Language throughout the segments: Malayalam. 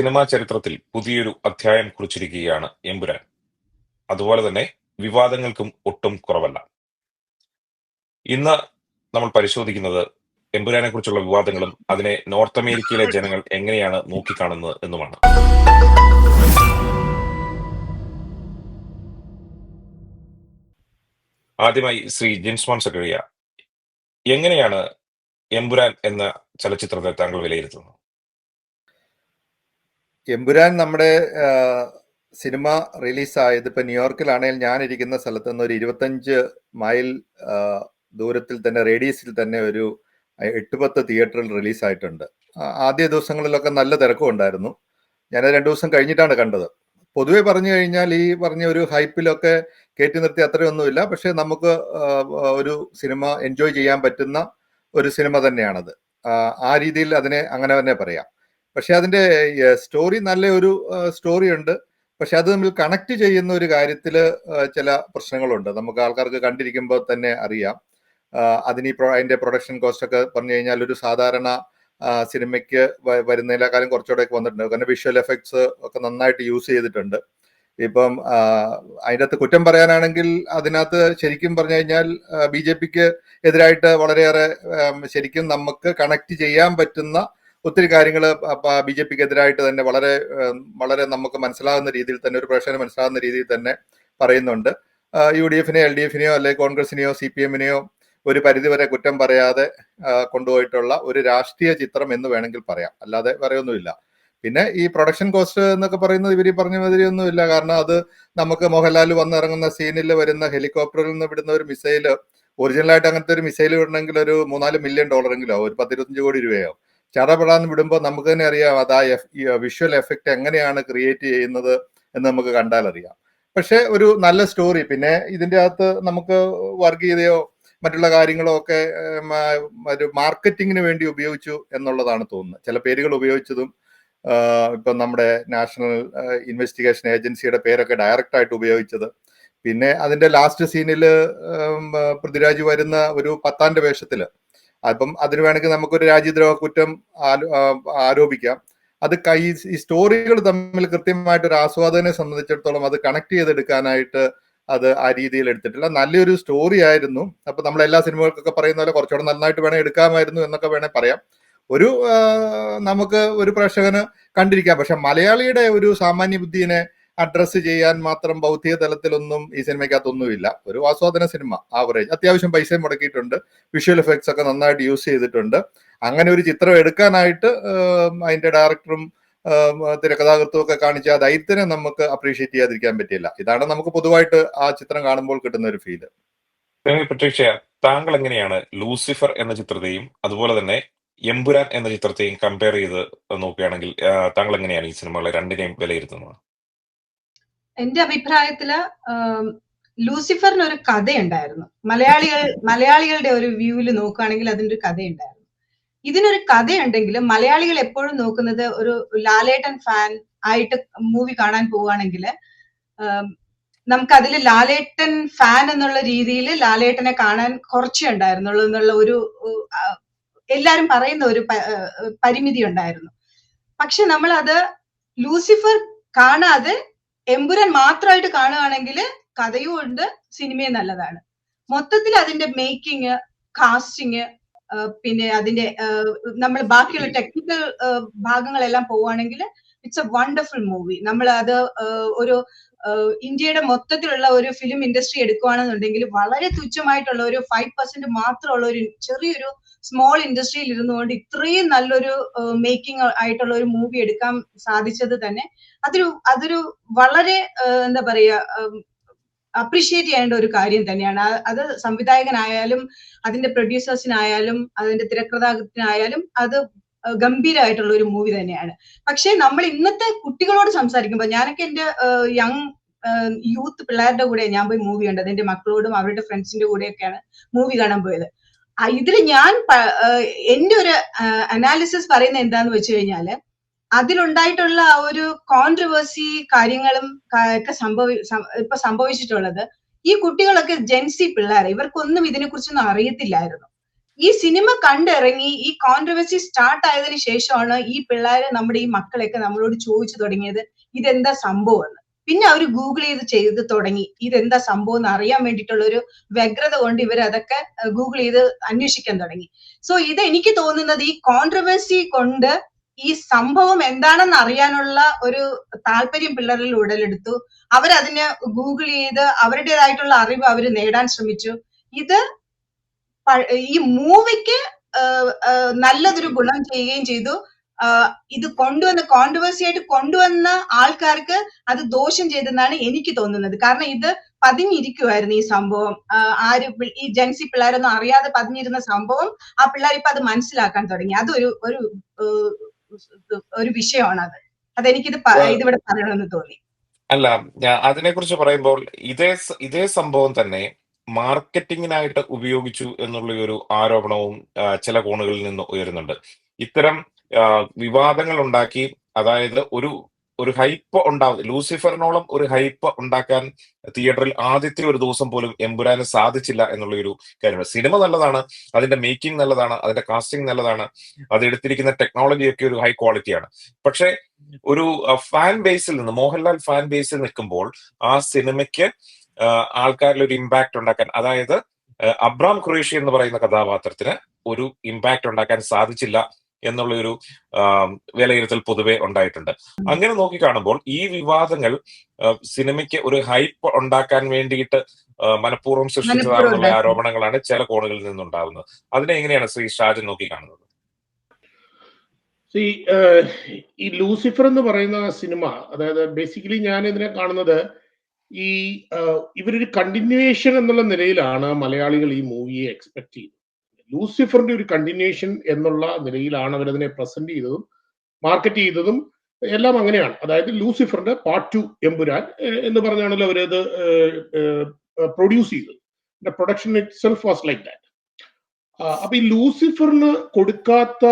സിനിമാ ചരിത്രത്തിൽ പുതിയൊരു അധ്യായം കുറിച്ചിരിക്കുകയാണ് എമ്പുരാൻ. അതുപോലെ തന്നെ വിവാദങ്ങൾക്കും ഒട്ടും കുറവല്ല. ഇന്ന് നമ്മൾ പരിശോധിക്കുന്നത് എമ്പുരാനെ കുറിച്ചുള്ള വിവാദങ്ങളും അതിനെ നോർത്ത് അമേരിക്കയിലെ ജനങ്ങൾ എങ്ങനെയാണ് നോക്കിക്കാണുന്നത് എന്നുമാണ്. ആദ്യമായി ശ്രീ ജിൻസ്മോൻ സക്കറിയ, എങ്ങനെയാണ് എമ്പുരാൻ എന്ന ചലച്ചിത്രത്തെ താങ്കൾ വിലയിരുത്തുന്നത്? എമ്പുരാൻ നമ്മുടെ സിനിമ റിലീസായത് ഇപ്പൊ ന്യൂയോർക്കിലാണെങ്കിൽ ഞാൻ ഇരിക്കുന്ന സ്ഥലത്ത് നിന്ന് ഒരു 25 മൈൽ ദൂരത്തിൽ തന്നെ, റേഡിയസിൽ തന്നെ ഒരു 8-10 തിയേറ്ററിൽ റിലീസായിട്ടുണ്ട്. ആദ്യ ദിവസങ്ങളിലൊക്കെ നല്ല തിരക്കും ഉണ്ടായിരുന്നു. ഞാൻ 2 ദിവസം കഴിഞ്ഞിട്ടാണ് കണ്ടത്. പൊതുവെ പറഞ്ഞു കഴിഞ്ഞാൽ ഈ പറഞ്ഞ ഒരു ഹൈപ്പിലൊക്കെ കയറ്റി നിർത്തി അത്രയൊന്നുമില്ല. പക്ഷെ നമുക്ക് ഒരു സിനിമ എൻജോയ് ചെയ്യാൻ പറ്റുന്ന ഒരു സിനിമ തന്നെയാണത്. ആ രീതിയിൽ അതിനെ അങ്ങനെ തന്നെ പറയാം. പക്ഷെ അതിന്റെ സ്റ്റോറി നല്ല ഒരു സ്റ്റോറി ഉണ്ട്. പക്ഷെ അത് തമ്മിൽ കണക്ട് ചെയ്യുന്ന ഒരു കാര്യത്തിൽ ചില പ്രശ്നങ്ങളുണ്ട്. നമുക്ക് ആൾക്കാർക്ക് കണ്ടിരിക്കുമ്പോൾ തന്നെ അറിയാം. അതിന്റെ പ്രൊഡക്ഷൻ കോസ്റ്റ് ഒക്കെ പറഞ്ഞു കഴിഞ്ഞാൽ ഒരു സാധാരണ സിനിമയ്ക്ക് വരുന്നതിനേക്കാളും കുറച്ചുകൂടെ വന്നിട്ടുണ്ട്. കാരണം വിഷ്വൽ എഫക്ട്സ് ഒക്കെ നന്നായിട്ട് യൂസ് ചെയ്തിട്ടുണ്ട്. ഇപ്പം അതിൻ്റെ അകത്ത് കുറ്റം പറയാനാണെങ്കിൽ അതിനകത്ത് ശരിക്കും പറഞ്ഞു കഴിഞ്ഞാൽ BJPക്ക് എതിരായിട്ട് വളരെയേറെ ശരിക്കും നമുക്ക് കണക്ട് ചെയ്യാൻ പറ്റുന്ന ഒത്തിരി കാര്യങ്ങൾ BJPക്ക് എതിരായിട്ട് തന്നെ വളരെ നമുക്ക് മനസ്സിലാകുന്ന രീതിയിൽ തന്നെ, ഒരു പ്രേക്ഷകന് മനസ്സിലാകുന്ന രീതിയിൽ തന്നെ പറയുന്നുണ്ട്. UDFനെയോ LDFനെയോ അല്ലെങ്കിൽ കോൺഗ്രസിനെയോ CPMനെയോ ഒരു പരിധിവരെ കുറ്റം പറയാതെ കൊണ്ടുപോയിട്ടുള്ള ഒരു രാഷ്ട്രീയ ചിത്രം എന്ന് വേണമെങ്കിൽ പറയാം, അല്ലാതെ പറയൊന്നുമില്ല. പിന്നെ ഈ പ്രൊഡക്ഷൻ കോസ്റ്റ് എന്നൊക്കെ പറയുന്നത് ഇവർ പറഞ്ഞ മാതിരിയൊന്നുമില്ല. കാരണം അത് നമുക്ക് മോഹൻലാൽ വന്നിറങ്ങുന്ന സീനിൽ വരുന്ന ഹെലികോപ്റ്ററിൽ നിന്ന് വിടുന്ന ഒരു മിസൈല്, ഒറിജിനലായിട്ട് അങ്ങനത്തെ ഒരു മിസൈൽ വിടണമെങ്കിൽ ഒരു $3-4 മില്യൺ എങ്കിലും ആവും, ഒരു 10-25 കോടി രൂപയാവും. ചടപടാന്ന് വിടുമ്പോൾ നമുക്ക് തന്നെ അറിയാം അത് ആ വിഷ്വൽ എഫക്റ്റ് എങ്ങനെയാണ് ക്രിയേറ്റ് ചെയ്യുന്നത് എന്ന് നമുക്ക് കണ്ടാൽ അറിയാം. പക്ഷെ ഒരു നല്ല സ്റ്റോറി. പിന്നെ ഇതിൻ്റെ അകത്ത് നമുക്ക് വർഗീയതയോ മറ്റുള്ള കാര്യങ്ങളോ ഒക്കെ ഒരു മാർക്കറ്റിങ്ങിന് വേണ്ടി ഉപയോഗിച്ചു എന്നുള്ളതാണ് തോന്നുന്നത്. ചില പേരുകൾ ഉപയോഗിച്ചതും ഇപ്പം നമ്മുടെ നാഷണൽ ഇൻവെസ്റ്റിഗേഷൻ ഏജൻസിയുടെ പേരൊക്കെ ഡയറക്റ്റ് ആയിട്ട് ഉപയോഗിച്ചത്. പിന്നെ അതിന്റെ ലാസ്റ്റ് സീനിൽ പൃഥ്വിരാജ് വരുന്ന ഒരു പത്താന്റെ വേഷത്തില്, അപ്പം അതിന് വേണമെങ്കിൽ നമുക്കൊരു രാജ്യദ്രോഹ കുറ്റം ആരോപിക്കാം. അത് ഈ സ്റ്റോറികൾ തമ്മിൽ കൃത്യമായിട്ടൊരു ആസ്വാദകനെ സംബന്ധിച്ചിടത്തോളം അത് കണക്ട് ചെയ്തെടുക്കാനായിട്ട് അത് ആ രീതിയിൽ എടുത്തിട്ടില്ല. നല്ലൊരു സ്റ്റോറി ആയിരുന്നു. അപ്പൊ നമ്മൾ എല്ലാ സിനിമകൾക്കൊക്കെ പറയുന്ന പോലെ കുറച്ചുകൂടെ നന്നായിട്ട് വേണേൽ എടുക്കാമായിരുന്നു എന്നൊക്കെ വേണേൽ പറയാം. ഒരു നമുക്ക് ഒരു പ്രേക്ഷകന് കണ്ടിരിക്കാം. പക്ഷെ മലയാളിയുടെ ഒരു സാമാന്യ ബുദ്ധിയെ അഡ്രസ്സ് ചെയ്യാൻ മാത്രം ബൗദ്ധിക തലത്തിലൊന്നും ഈ സിനിമയ്ക്കകത്തൊന്നുമില്ല. ഒരു ആസ്വാദന സിനിമ, ആവറേജ്. അത്യാവശ്യം പൈസയും മുടക്കിയിട്ടുണ്ട്, വിഷ്വൽ എഫക്ട്സ് ഒക്കെ നന്നായിട്ട് യൂസ് ചെയ്തിട്ടുണ്ട്. അങ്ങനെ ഒരു ചിത്രം എടുക്കാനായിട്ട് അതിന്റെ ഡയറക്ടറും തിരക്കഥാകൃത്തും ഒക്കെ കാണിച്ച ആ ധൈര്യത്തിനെ നമുക്ക് അപ്രീഷിയേറ്റ് ചെയ്യാതിരിക്കാൻ പറ്റില്ല. ഇതാണ് നമുക്ക് പൊതുവായിട്ട് ആ ചിത്രം കാണുമ്പോൾ കിട്ടുന്ന ഒരു ഫീല്. പട്രീഷ്യ, താങ്കൾ എങ്ങനെയാണ് ലൂസിഫർ എന്ന ചിത്രത്തെയും അതുപോലെ തന്നെ എമ്പുരാൻ എന്ന ചിത്രത്തെയും കമ്പയർ ചെയ്ത് നോക്കുകയാണെങ്കിൽ താങ്കൾ എങ്ങനെയാണ് ഈ സിനിമകളെ രണ്ടിനെയും വിലയിരുത്തുന്നത്? എന്റെ അഭിപ്രായത്തില് ലൂസിഫറിന് ഒരു കഥയുണ്ടായിരുന്നു. മലയാളികളുടെ ഒരു വ്യൂവില് നോക്കുകയാണെങ്കിൽ അതിനൊരു കഥയുണ്ടായിരുന്നു. ഇതിനൊരു കഥയുണ്ടെങ്കിലും മലയാളികൾ എപ്പോഴും നോക്കുന്നത് ഒരു ലാലേട്ടൻ ഫാൻ ആയിട്ട് മൂവി കാണാൻ പോവുകയാണെങ്കിൽ നമുക്ക് അതിൽ ലാലേട്ടൻ ഫാൻ എന്നുള്ള രീതിയിൽ ലാലേട്ടനെ കാണാൻ കുറച്ചേ ഉണ്ടായിരുന്നുള്ളൂ എന്നുള്ള ഒരു എല്ലാരും പറയുന്ന ഒരു പരിമിതി ഉണ്ടായിരുന്നു. പക്ഷെ നമ്മൾ അത് ലൂസിഫർ കാണാതെ എമ്പുരാൻ മാത്രമായിട്ട് കാണുകയാണെങ്കിൽ കഥയും ഉണ്ട്, സിനിമയും നല്ലതാണ്. മൊത്തത്തിൽ അതിന്റെ മേക്കിങ്, കാസ്റ്റിങ്, പിന്നെ അതിന്റെ നമ്മൾ ബാക്കിയുള്ള ടെക്നിക്കൽ ഭാഗങ്ങളെല്ലാം പോവുകയാണെങ്കിൽ ഇറ്റ്സ് എ വണ്ടർഫുൾ മൂവി. നമ്മൾ അത് ഒരു ഇന്ത്യയുടെ മൊത്തത്തിലുള്ള ഒരു ഫിലിം ഇൻഡസ്ട്രി എടുക്കുകയാണെന്നുണ്ടെങ്കിൽ വളരെ തുച്ഛമായിട്ടുള്ള ഒരു 5% മാത്രമുള്ള ഒരു ചെറിയൊരു സ്മോൾ ഇൻഡസ്ട്രിയിൽ ഇരുന്നുകൊണ്ട് ഇത്രയും നല്ലൊരു മേക്കിംഗ് ആയിട്ടുള്ള ഒരു മൂവി എടുക്കാൻ സാധിച്ചത് തന്നെ അതൊരു വളരെ എന്താ പറയാ അപ്രീഷിയേറ്റ് ചെയ്യേണ്ട ഒരു കാര്യം തന്നെയാണ്. അത് സംവിധായകനായാലും അതിന്റെ പ്രൊഡ്യൂസേഴ്സിനായാലും അതിന്റെ തിരക്കഥാകൃത്തിനായാലും അത് ഗംഭീരമായിട്ടുള്ള ഒരു മൂവി തന്നെയാണ്. പക്ഷെ നമ്മൾ ഇന്നത്തെ കുട്ടികളോട് സംസാരിക്കുമ്പോൾ, ഞാനൊക്കെ എന്റെ യങ് യൂത്ത് പിള്ളേരുടെ കൂടെ ഞാൻ പോയി മൂവി കണ്ടത്. എന്റെ മക്കളോടും അവരുടെ ഫ്രണ്ട്സിന്റെ കൂടെയൊക്കെയാണ് മൂവി കാണാൻ പോയത്. ഇതിൽ ഞാൻ എന്റെ ഒരു അനാലിസിസ് പറയുന്നത് എന്താന്ന് വെച്ച് കഴിഞ്ഞാല്, അതിലുണ്ടായിട്ടുള്ള ആ ഒരു കോൺട്രവേഴ്സി കാര്യങ്ങളും ഒക്കെ ഇപ്പൊ സംഭവിച്ചിട്ടുള്ളത്, ഈ കുട്ടികളൊക്കെ ജെൻസി പിള്ളേരെ, ഇവർക്കൊന്നും ഇതിനെ കുറിച്ചൊന്നും അറിയത്തില്ലായിരുന്നു. ഈ സിനിമ കണ്ടിറങ്ങി ഈ കോൺട്രവേഴ്സി സ്റ്റാർട്ട് ആയതിനു ശേഷമാണ് ഈ പിള്ളേര് നമ്മുടെ ഈ മക്കളെയൊക്കെ നമ്മളോട് ചോദിച്ചു തുടങ്ങിയത് ഇതെന്താ സംഭവം എന്ന്. പിന്നെ അവർ ഗൂഗിൾ ചെയ്ത് തുടങ്ങി ഇതെന്താ സംഭവം എന്ന് അറിയാൻ വേണ്ടിയിട്ടുള്ള ഒരു വ്യഗ്രത കൊണ്ട് ഇവർ അതൊക്കെ ഗൂഗിൾ ചെയ്ത് അന്വേഷിക്കാൻ തുടങ്ങി. സോ ഇത് എനിക്ക് തോന്നുന്നത് ഈ കോൺട്രവേഴ്സി കൊണ്ട് ഈ സംഭവം എന്താണെന്ന് അറിയാനുള്ള ഒരു താല്പര്യം പിള്ളേരിൽ ഉടലെടുത്തു. അവരതിനെ ഗൂഗിൾ ചെയ്ത് അവരുടേതായിട്ടുള്ള അറിവ് അവർ നേടാൻ ശ്രമിച്ചു. ഇത് ഈ മൂവിക്ക് നല്ലതൊരു ഗുണം ചെയ്യുകയും ചെയ്തു. ഇത് കൊണ്ടുവന്ന കോൺട്രവേഴ്സി ആയിട്ട് കൊണ്ടുവന്ന ആൾക്കാർക്ക് അത് ദോഷം ചെയ്തെന്നാണ് എനിക്ക് തോന്നുന്നത്. കാരണം ഇത് പതിഞ്ഞിരിക്കുമായിരുന്നു ഈ സംഭവം. ഈ ജെൻസി പിള്ളേരൊന്നും അറിയാതെ പതിഞ്ഞിരുന്ന സംഭവം ആ പിള്ളേർ ഇപ്പൊ അത് മനസ്സിലാക്കാൻ തുടങ്ങി. അതൊരു ഒരു വിഷയമാണ് അത്. അതെനിക്കിത് ഇതിവിടെ പറയണമെന്ന് തോന്നി. അല്ല, അതിനെക്കുറിച്ച് പറയുമ്പോൾ ഇതേ സംഭവം തന്നെ മാർക്കറ്റിങ്ങിനായിട്ട് ഉപയോഗിച്ചു എന്നുള്ള ഒരു ആരോപണവും ചില കോണുകളിൽ നിന്ന് ഉയരുന്നുണ്ട്. ഇത്തരം വിവാദങ്ങൾ ഉണ്ടാക്കി, അതായത് ഒരു ഹൈപ്പ് ലൂസിഫറിനോളം ഒരു ഹൈപ്പ് ഉണ്ടാക്കാൻ തിയേറ്ററിൽ ആദ്യത്തെ ഒരു ദിവസം പോലും എമ്പുരാന് സാധിച്ചില്ല എന്നുള്ള ഒരു കാര്യമാണ്. സിനിമ നല്ലതാണ്, അതിന്റെ മേക്കിംഗ് നല്ലതാണ്, അതിന്റെ കാസ്റ്റിംഗ് നല്ലതാണ്, അത് എടുത്തിരിക്കുന്ന ടെക്നോളജി ഒക്കെ ഒരു ഹൈ ക്വാളിറ്റിയാണ്. പക്ഷെ ഒരു ഫാൻ ബേസിൽ നിന്ന്, മോഹൻലാൽ ഫാൻ ബേസിൽ നിൽക്കുമ്പോൾ ആ സിനിമയ്ക്ക് ആൾക്കാരിൽ ഒരു ഇമ്പാക്ട് ഉണ്ടാക്കാൻ, അതായത് അബ്രാം ഖുറേഷി എന്ന് പറയുന്ന കഥാപാത്രത്തിന് ഒരു ഇമ്പാക്ട് ഉണ്ടാക്കാൻ സാധിച്ചില്ല എന്നുള്ള ഒരു വിലയിരുത്തൽ പൊതുവെ ഉണ്ടായിട്ടുണ്ട്. അങ്ങനെ നോക്കിക്കാണുമ്പോൾ ഈ വിവാദങ്ങൾ സിനിമയ്ക്ക് ഒരു ഹൈപ്പ് ഉണ്ടാക്കാൻ വേണ്ടിയിട്ട് മനഃപൂർവ്വം സൃഷ്ടിച്ചതാണെന്നുള്ള ആരോപണങ്ങളാണ് ചില കോണുകളിൽ നിന്നുണ്ടാകുന്നത്. അതിനെ എങ്ങനെയാണ് ശ്രീ ഷാജൻ നോക്കിക്കാണുന്നത്? ഈ ലൂസിഫർ എന്ന് പറയുന്ന സിനിമ, അതായത് ബേസിക്കലി ഞാൻ ഇതിനെ കാണുന്നത് ഇവരൊരു കണ്ടിന്യൂവേഷൻ എന്നുള്ള നിലയിലാണ് മലയാളികൾ ഈ മൂവിയെ എക്സ്പെക്ട് ചെയ്തത്. ലൂസിഫറിന്റെ ഒരു കണ്ടിന്യൂവേഷൻ എന്നുള്ള നിലയിലാണ് അവരതിനെ പ്രസന്റ് ചെയ്തതും മാർക്കറ്റ് ചെയ്തതും എല്ലാം അങ്ങനെയാണ്. അതായത് ലൂസിഫറിന്റെ പാർട്ട് 2 എമ്പുരാൻ എന്ന് പറഞ്ഞാണല്ലോ അവരത് പ്രൊഡ്യൂസ് ചെയ്തത്. Production it self was like that. അപ്പൊ ഈ ലൂസിഫറിന് കൊടുക്കാത്ത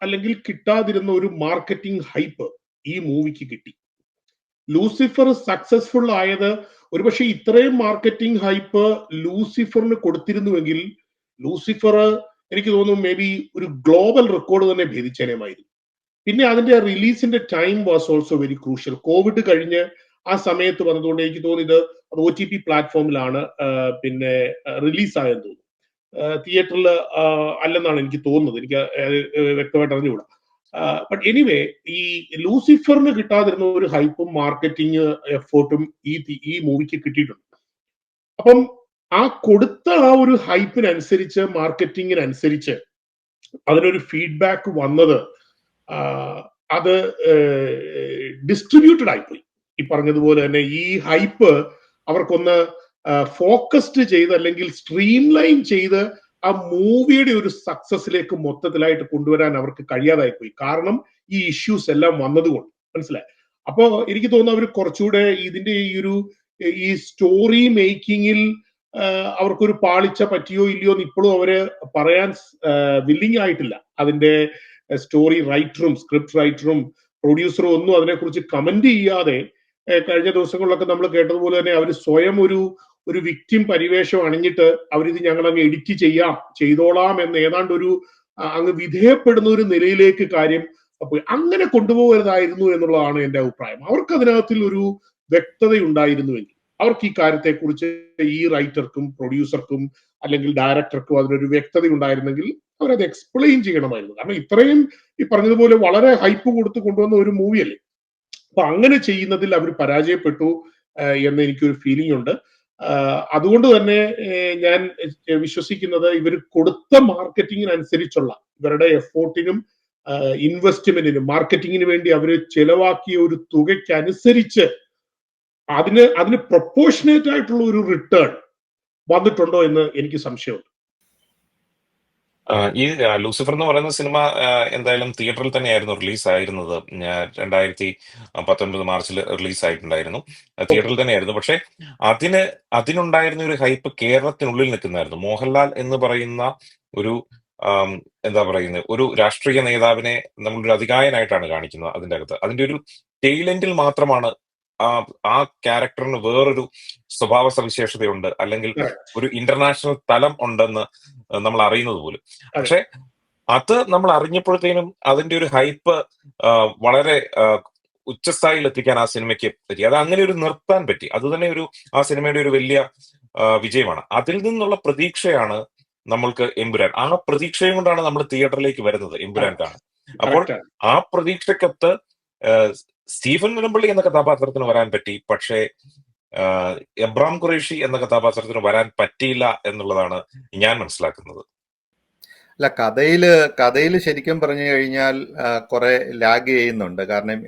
അല്ലെങ്കിൽ കിട്ടാതിരുന്ന ഒരു മാർക്കറ്റിംഗ് ഹൈപ്പ് ഈ മൂവിക്ക് കിട്ടി. ലൂസിഫർ സക്സസ്ഫുൾ ആയത് ഒരുപക്ഷെ ഇത്രയും മാർക്കറ്റിംഗ് ഹൈപ്പ് ലൂസിഫറിന് കൊടുത്തിരുന്നുവെങ്കിൽ ലൂസിഫർ എനിക്ക് തോന്നുന്നു മേ ബി ഒരു ഗ്ലോബൽ റെക്കോർഡ് തന്നെ ഭേദിച്ചേനമായിരുന്നു. പിന്നെ അതിന്റെ റിലീസിന്റെ time was also very crucial. Covid കഴിഞ്ഞ് ആ സമയത്ത് വന്നതുകൊണ്ട് എനിക്ക് തോന്നിയത് അത് OTT പ്ലാറ്റ്ഫോമിലാണ് പിന്നെ റിലീസായെന്ന് തോന്നുന്നു. തിയേറ്ററിൽ അല്ലെന്നാണ് എനിക്ക് തോന്നുന്നത്. എനിക്ക് വ്യക്തമായിട്ട് അറിഞ്ഞുകൂടാ. ബട്ട് എനിവേ ഈ ലൂസിഫറിന് കിട്ടാതിരുന്ന ഒരു ഹൈപ്പും മാർക്കറ്റിംഗ് എഫേർട്ടും ഈ മൂവിക്ക് കിട്ടിയിട്ടുണ്ട്. അപ്പം ആ കൊടുത്ത ആ ഒരു ഹൈപ്പിനനുസരിച്ച്, മാർക്കറ്റിങ്ങിനനുസരിച്ച് അതിനൊരു ഫീഡ്ബാക്ക് വന്നത് അത് ഡിസ്ട്രിബ്യൂട്ടഡ് ആയിപ്പോയി. ഈ പറഞ്ഞതുപോലെ തന്നെ ഈ ഹൈപ്പ് അവർക്കൊന്ന് ഫോക്കസ്ഡ് ചെയ്ത് അല്ലെങ്കിൽ സ്ട്രീംലൈൻ ചെയ്ത് ആ മൂവിയുടെ ഒരു സക്സസിലേക്ക് മൊത്തത്തിലായിട്ട് കൊണ്ടുവരാൻ അവർക്ക് കഴിയാതായി പോയി. കാരണം ഈ ഇഷ്യൂസ് എല്ലാം വന്നതുകൊണ്ട്. മനസ്സിലായി? അപ്പോ എനിക്ക് തോന്നുന്നു അവർ കുറച്ചുകൂടെ ഇതിന്റെ ഈ സ്റ്റോറി മേക്കിങ്ങിൽ അവർക്കൊരു പാളിച്ച പറ്റിയോ ഇല്ലയോ എന്ന് ഇപ്പോഴും അവര് പറയാൻ വില്ലിങ് ആയിട്ടില്ല. അതിന്റെ സ്റ്റോറി റൈറ്ററും സ്ക്രിപ്റ്റ് റൈറ്ററും പ്രൊഡ്യൂസറും ഒന്നും അതിനെക്കുറിച്ച് കമന്റ് ചെയ്യാതെ കഴിഞ്ഞ ദിവസങ്ങളിലൊക്കെ നമ്മൾ കേട്ടതുപോലെ തന്നെ അവർ സ്വയം ഒരു വിക്ടിം പരിവേഷം അണിഞ്ഞിട്ട് അവരിത് ഞങ്ങൾ അങ്ങ് എഡിറ്റ് ചെയ്തോളാം എന്ന് ഏതാണ്ട് അങ്ങ് വിധേയപ്പെടുന്ന ഒരു നിലയിലേക്ക് കാര്യം പോയി. അങ്ങനെ കൊണ്ടുപോകരുതായിരുന്നു എന്നുള്ളതാണ് എന്റെ അഭിപ്രായം. അവർക്ക് അതിനകത്തിൽ ഒരു വ്യക്തത ഉണ്ടായിരുന്നുവെങ്കിൽ, അവർക്ക് ഈ കാര്യത്തെക്കുറിച്ച് ഈ റൈറ്റർക്കും പ്രൊഡ്യൂസർക്കും അല്ലെങ്കിൽ ഡയറക്ടർക്കും അതിനൊരു വ്യക്തത ഉണ്ടായിരുന്നെങ്കിൽ അവരത് എക്സ്പ്ലെയിൻ ചെയ്യണമായിരുന്നു. കാരണം ഇത്രയും ഈ പറഞ്ഞതുപോലെ വളരെ ഹൈപ്പ് കൊടുത്ത് കൊണ്ടുവന്ന ഒരു മൂവിയല്ലേ. അപ്പൊ അങ്ങനെ ചെയ്യുന്നതിൽ അവർ പരാജയപ്പെട്ടു എന്ന് എനിക്കൊരു ഫീലിംഗ് ഉണ്ട്. അതുകൊണ്ട് തന്നെ ഞാൻ വിശ്വസിക്കുന്നത് ഇവർ കൊടുത്ത മാർക്കറ്റിങ്ങിനനുസരിച്ചുള്ള ഇവരുടെ എഫോർട്ടിനും ഇൻവെസ്റ്റ്മെന്റിനും മാർക്കറ്റിങ്ങിന് വേണ്ടി അവർ ചെലവാക്കിയ ഒരു തുകയ്ക്കനുസരിച്ച് അതിന് പ്രൊപ്പോർഷനേറ്റ് ആയിട്ടുള്ള ഒരു റിട്ടേൺ വന്നിട്ടുണ്ടോ എന്ന് എനിക്ക് സംശയമുണ്ട്. ഈ ലൂസിഫർ എന്ന് പറയുന്ന സിനിമ എന്തായാലും തിയേറ്ററിൽ തന്നെയായിരുന്നു റിലീസ് ആയിരുന്നത്. 2019 മാർച്ചിൽ റിലീസ് ആയിട്ടുണ്ടായിരുന്നു. തിയേറ്ററിൽ തന്നെയായിരുന്നു. പക്ഷെ അതിനുണ്ടായിരുന്ന ഒരു ഹൈപ്പ് കേരളത്തിനുള്ളിൽ നിൽക്കുന്നതായിരുന്നു. മോഹൻലാൽ എന്ന് പറയുന്ന ഒരു എന്താ പറയുന്നത്, ഒരു രാഷ്ട്രീയ നേതാവിനെ നമ്മളൊരു അതികായനായിട്ടാണ് കാണിക്കുന്നത് അതിൻ്റെ അകത്ത്. അതിന്റെ ഒരു ടെയിലെൻഡിൽ മാത്രമാണ് ആ ക്യാരക്ടറിന് വേറൊരു സ്വഭാവ സവിശേഷതയുണ്ട്, അല്ലെങ്കിൽ ഒരു ഇന്റർനാഷണൽ തലം ഉണ്ടെന്ന് നമ്മൾ അറിയുന്നത് പോലും. പക്ഷെ അത് നമ്മൾ അറിഞ്ഞപ്പോഴത്തേനും അതിന്റെ ഒരു ഹൈപ്പ് വളരെ ഉച്ചസ്ഥായിയിൽ എത്തിക്കാൻ ആ സിനിമയ്ക്ക് പറ്റി. അത് അങ്ങനെ ഒരു നിർത്താൻ പറ്റി. അത് തന്നെ ആ സിനിമയുടെ ഒരു വലിയ വിജയമാണ്. അതിൽ നിന്നുള്ള പ്രതീക്ഷയാണ് നമ്മൾക്ക് എമ്പുരാൻ. ആ പ്രതീക്ഷയും കൊണ്ടാണ് നമ്മൾ തിയേറ്ററിലേക്ക് വരുന്നത് എമ്പുരാൻ കാണാൻ. അപ്പോൾ ആ പ്രതീക്ഷയ്ക്കൊത്ത് സ്റ്റീഫൻ നെടുമ്പള്ളി എന്ന കഥാപാത്രത്തിന് വരാൻ പറ്റി, പക്ഷേ എബ്രാം ഖുറൈഷി എന്ന കഥാപാത്രത്തിന് വരാൻ പറ്റിയില്ല എന്നുള്ളതാണ് ഞാൻ മനസ്സിലാക്കുന്നത്. അല്ല, കഥയില് ശരിക്കും പറഞ്ഞു കഴിഞ്ഞാൽ കുറെ ലാഗ് ചെയ്യുന്നുണ്ട്. കാരണം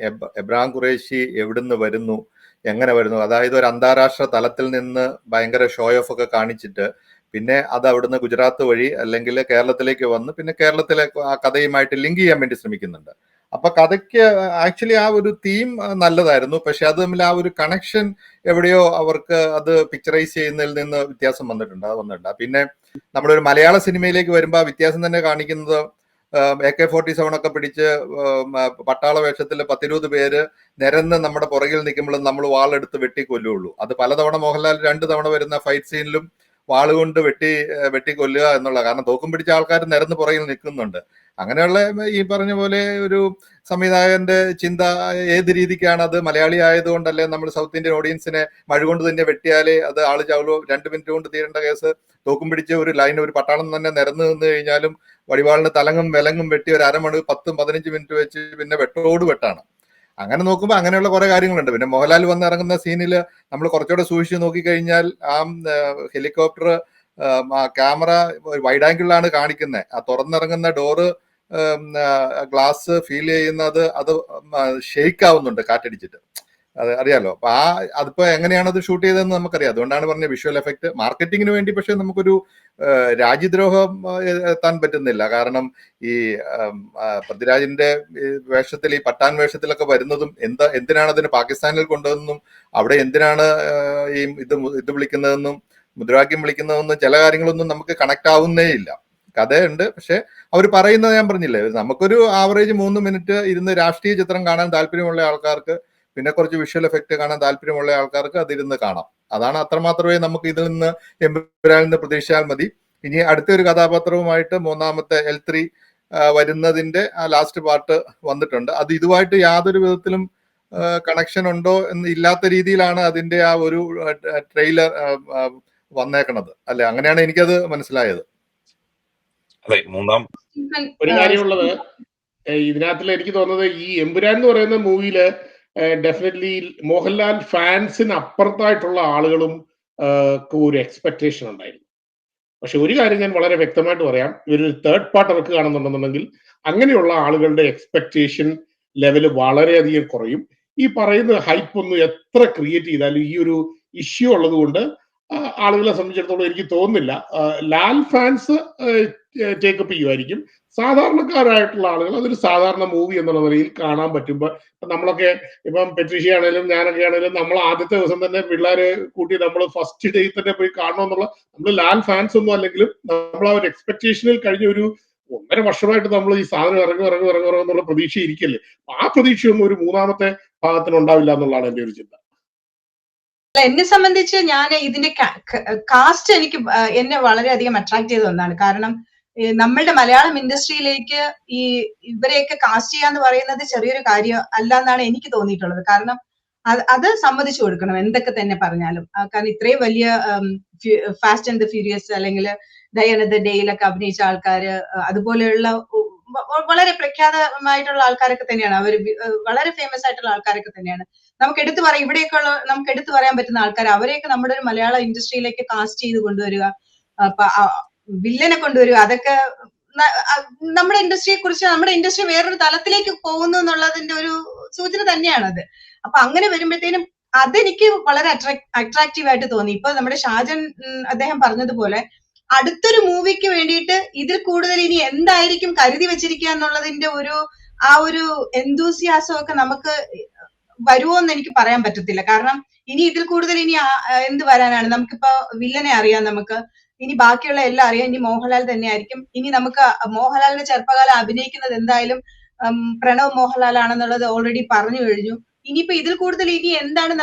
എബ്രാം ഖുറൈഷി എവിടുന്ന് വരുന്നു, എങ്ങനെ വരുന്നു, അതായത് ഒരു അന്താരാഷ്ട്ര തലത്തിൽ നിന്ന് ഭയങ്കര ഷോ ഓഫ് ഒക്കെ കാണിച്ചിട്ട് പിന്നെ അത് അവിടുന്ന് ഗുജറാത്ത് വഴി അല്ലെങ്കിൽ കേരളത്തിലേക്ക് വന്ന് പിന്നെ കേരളത്തിലെ ആ കഥയുമായിട്ട് ലിങ്ക് ചെയ്യാൻ വേണ്ടി ശ്രമിക്കുന്നുണ്ട്. അപ്പൊ കഥയ്ക്ക് ആക്ച്വലി ആ ഒരു തീം നല്ലതായിരുന്നു, പക്ഷെ അത് തമ്മിൽ ആ ഒരു കണക്ഷൻ എവിടെയോ അവർക്ക് അത് പിക്ചറൈസ് ചെയ്യുന്നതിൽ നിന്ന് വ്യത്യാസം വന്നിട്ടുണ്ട്. പിന്നെ നമ്മുടെ ഒരു മലയാള സിനിമയിലേക്ക് വരുമ്പോൾ ആ വ്യത്യാസം തന്നെ കാണിക്കുന്നത് AK-47 ഒക്കെ പിടിച്ച് പട്ടാള വേഷത്തിൽ 10-20 പേര് നിരന്ന് നമ്മുടെ പുറകിൽ നിൽക്കുമ്പോഴും നമ്മൾ വാളെടുത്ത് വെട്ടിക്കൊല്ലുള്ളൂ. അത് പലതവണ മോഹൻലാൽ 2 തവണ വരുന്ന ഫൈറ്റ് സീനിലും വാളുകൊണ്ട് വെട്ടിക്കൊല്ലുക എന്നുള്ള, കാരണം തോക്കും പിടിച്ച ആൾക്കാർ നിരന്ന് പുറകിൽ നിൽക്കുന്നുണ്ട്. അങ്ങനെയുള്ള ഈ പറഞ്ഞ പോലെ ഒരു സംവിധായകന്റെ ചിന്ത ഏത് രീതിക്കാണ്, അത് മലയാളി ആയതുകൊണ്ടല്ലേ നമ്മൾ സൗത്ത് ഇന്ത്യൻ ഓഡിയൻസിനെ മഴുകൊണ്ട് തന്നെ വെട്ടിയാലേ അത് ആള് ചാവുള്ളൂ, 2 മിനിറ്റ് കൊണ്ട് തീരേണ്ട കേസ് തോക്കും പിടിച്ച് ഒരു ലൈൻ ഒരു പട്ടാളം തന്നെ നിരന്ന് നിന്ന് കഴിഞ്ഞാലും വടിവാളിന് തലങ്ങും വിലങ്ങും വെട്ടി ഒരു 10-15 മിനിറ്റ് വെച്ച് പിന്നെ വെട്ടോട് വെട്ടാണ്. അങ്ങനെ നോക്കുമ്പോൾ അങ്ങനെയുള്ള കുറെ കാര്യങ്ങളുണ്ട്. പിന്നെ മോഹൻലാൽ വന്ന് ഇറങ്ങുന്ന സീനിൽ നമ്മൾ കുറച്ചുകൂടെ സൂക്ഷിച്ച് നോക്കിക്കഴിഞ്ഞാൽ ആ ഹെലികോപ്റ്റർ ക്യാമറ വൈഡ് ആംഗിളിലാണ് കാണിക്കുന്നത്. ആ തുറന്നിറങ്ങുന്ന ഡോറ് ഗ്ലാസ് ഫീൽ ചെയ്യുന്നത് അത് ഷെയ്ക്ക് ആവുന്നുണ്ട് കാറ്റടിച്ചിട്ട്, അത് അറിയാലോ. അപ്പൊ അതിപ്പോ എങ്ങനെയാണ് അത് ഷൂട്ട് ചെയ്തതെന്ന് നമുക്കറിയാം. അതുകൊണ്ടാണ് പറഞ്ഞ വിഷ്വൽ എഫക്ട് മാർക്കറ്റിങ്ങിന് വേണ്ടി. പക്ഷെ നമുക്കൊരു രാജ്യദ്രോഹം എത്താൻ പറ്റുന്നില്ല. കാരണം ഈ പൃഥ്വിരാജിന്റെ വേഷത്തിൽ, ഈ പട്ടാൻ വേഷത്തിലൊക്കെ വരുന്നതും എന്തിനാണ് അതിന് പാകിസ്ഥാനിൽ കൊണ്ടുവന്നതും അവിടെ എന്തിനാണ് ഈ ഇത് വിളിക്കുന്നതെന്നും മുദ്രാവാക്യം വിളിക്കുന്നതെന്നും ചില കാര്യങ്ങളൊന്നും നമുക്ക് കണക്ട് ആവുന്നേ ഇല്ല. കഥയുണ്ട്, പക്ഷെ അവർ പറയുന്നത് ഞാൻ പറഞ്ഞില്ലേ, നമുക്കൊരു ആവറേജ് 3 മിനിറ്റ് ഇരുന്ന് രാഷ്ട്രീയ ചിത്രം കാണാൻ താല്പര്യമുള്ള ആൾക്കാർക്ക്, പിന്നെ കുറച്ച് വിഷ്വൽ എഫക്ട് കാണാൻ താല്പര്യമുള്ള ആൾക്കാർക്ക് അതിരുന്ന് കാണാം. അതാണ്, അത്രമാത്രമേ നമുക്ക് ഇതിൽ നിന്ന് എമ്പുരാനിൽ നിന്ന് പ്രതീക്ഷിച്ചാൽ മതി. ഇനി അടുത്തൊരു കഥാപാത്രവുമായിട്ട് 3ാമത്തെ L3 വരുന്നതിന്റെ ആ ലാസ്റ്റ് പാർട്ട് വന്നിട്ടുണ്ട്. അത് ഇതുമായിട്ട് യാതൊരു വിധത്തിലും കണക്ഷൻ ഉണ്ടോ എന്ന് ഇല്ലാത്ത രീതിയിലാണ് അതിന്റെ ആ ഒരു ട്രെയിലർ വന്നേക്കണത്, അല്ലെ? അങ്ങനെയാണ് എനിക്കത് മനസ്സിലായത്. അതെ, ഒരു കാര്യമുള്ളത് ഇതിനകത്തിൽ എനിക്ക് തോന്നുന്നത്, ഈ എമ്പുരാൻ എന്ന് പറയുന്ന മൂവിയില് ഡെഫിനറ്റ്ലി മോഹൻലാൽ ഫാൻസിന് അപ്പുറത്തായിട്ടുള്ള ആളുകളും ഒരു എക്സ്പെക്ടേഷൻ ഉണ്ടായിരുന്നു. പക്ഷെ ഒരു കാര്യം ഞാൻ വളരെ വ്യക്തമായിട്ട് പറയാം, ഇവരൊരു തേർഡ് പാർട്ട് ഇറക്കുകയാണെന്നുണ്ടെന്നുണ്ടെങ്കിൽ അങ്ങനെയുള്ള ആളുകളുടെ എക്സ്പെക്ടേഷൻ ലെവല് വളരെയധികം കുറയും. ഈ പറയുന്ന ഹൈപ്പ് ഒന്നും എത്ര ക്രിയേറ്റ് ചെയ്താലും ഈ ഒരു ഇഷ്യൂ ഉള്ളത് കൊണ്ട് ആളുകളെ സംബന്ധിച്ചിടത്തോളം എനിക്ക് തോന്നുന്നില്ല ലാൽ ഫാൻസ് ടേക്കപ്പ് ചെയ്യുമായിരിക്കും. സാധാരണക്കാരായിട്ടുള്ള ആളുകൾ അതൊരു സാധാരണ മൂവി എന്നുള്ള നിലയിൽ കാണാൻ പറ്റുമ്പോൾ, നമ്മളൊക്കെ ഇപ്പം പെട്രീഷ്യ ആണെങ്കിലും ഞാനൊക്കെ ആണെങ്കിലും നമ്മൾ ആദ്യത്തെ ദിവസം തന്നെ പിള്ളേരെ കൂട്ടി നമ്മൾ ഫസ്റ്റ് ഡേ തന്നെ പോയി കാണണമെന്നുള്ള, നമ്മൾ ലാൽ ഫാൻസ് ഒന്നും അല്ലെങ്കിലും നമ്മൾ ആ ഒരു എക്സ്പെക്ടേഷനിൽ കഴിഞ്ഞ ഒരു 1.5 വർഷമായിട്ട് നമ്മൾ ഈ സാധനം ഇറങ്ങും എന്നുള്ള പ്രതീക്ഷ ഇരിക്കല്ലേ. ആ പ്രതീക്ഷയൊന്നും ഒരു 3ാമത്തെ ഭാഗത്തിന് ഉണ്ടാവില്ല എന്നുള്ളതാണ് എന്റെ ഒരു ചിന്ത. എന്നെ സംബന്ധിച്ച് ഞാൻ ഇതിന്റെ കാസ്റ്റ് എന്നെ വളരെയധികം അട്രാക്ട് ചെയ്ത ഒന്നാണ്. കാരണം നമ്മളുടെ മലയാളം ഇൻഡസ്ട്രിയിലേക്ക് ഇവരെയൊക്കെ കാസ്റ്റ് ചെയ്യാന്ന് പറയുന്നത് ചെറിയൊരു കാര്യം അല്ല എന്നാണ് എനിക്ക് തോന്നിയിട്ടുള്ളത്. കാരണം അത് സമ്മതിച്ചു കൊടുക്കണം എന്തൊക്കെ തന്നെ പറഞ്ഞാലും. കാരണം ഇത്രയും വലിയ ഫാസ്റ്റ് ആൻഡ് ദ ഫ്യൂരിയസ് അല്ലെങ്കിൽ ഡേ ആൻഡ് ദ ഡേയിലൊക്കെ അഭിനയിച്ച ആൾക്കാര്, അതുപോലെയുള്ള വളരെ പ്രഖ്യാതമായിട്ടുള്ള ആൾക്കാരൊക്കെ തന്നെയാണ്. അവർ വളരെ ഫേമസ് ആയിട്ടുള്ള ആൾക്കാരൊക്കെ തന്നെയാണ്. നമുക്ക് എടുത്തു പറയാൻ പറ്റുന്ന ആൾക്കാർ, അവരെയൊക്കെ നമ്മുടെ ഒരു മലയാള ഇൻഡസ്ട്രിയിലേക്ക് കാസ്റ്റ് ചെയ്ത് കൊണ്ടുവരിക, വില്ലനെ കൊണ്ടുവരിക, അതൊക്കെ നമ്മുടെ ഇൻഡസ്ട്രിയെ കുറിച്ച്, നമ്മുടെ ഇൻഡസ്ട്രി വേറൊരു തലത്തിലേക്ക് പോകുന്നു എന്നുള്ളതിന്റെ ഒരു സൂചന തന്നെയാണത്. അപ്പൊ അങ്ങനെ വരുമ്പോഴത്തേനും അതെനിക്ക് വളരെ അട്രാക്റ്റീവ് ആയിട്ട് തോന്നി. ഇപ്പൊ നമ്മുടെ ഷാജൻ അദ്ദേഹം പറഞ്ഞതുപോലെ അടുത്തൊരു മൂവിക്ക് വേണ്ടിയിട്ട് ഇതിൽ കൂടുതൽ ഇനി എന്തായിരിക്കും കരുതി വെച്ചിരിക്കുക എന്നുള്ളതിന്റെ ആ ഒരു എന്തൂസിയാസം ഒക്കെ നമുക്ക് വരുമോ എന്ന് എനിക്ക് പറയാൻ പറ്റത്തില്ല. കാരണം ഇനി ഇതിൽ കൂടുതൽ ഇനി എന്ത് വരാനാണ്? നമുക്കിപ്പോ വില്ലനെ അറിയാം, നമുക്ക് ഇനി ബാക്കിയുള്ള എല്ലാം അറിയാം. ഇനി മോഹൻലാൽ തന്നെ ആയിരിക്കും. ഇനി നമുക്ക് മോഹൻലാലിന്റെ ചെറുപ്പകാലം അഭിനയിക്കുന്നത് എന്തായാലും പ്രണവ് മോഹൻലാൽ ആണെന്നുള്ളത് ഓൾറെഡി പറഞ്ഞു കഴിഞ്ഞു. ഇനിയിപ്പോ ഇതിൽ കൂടുതൽ ഇനി എന്താണ്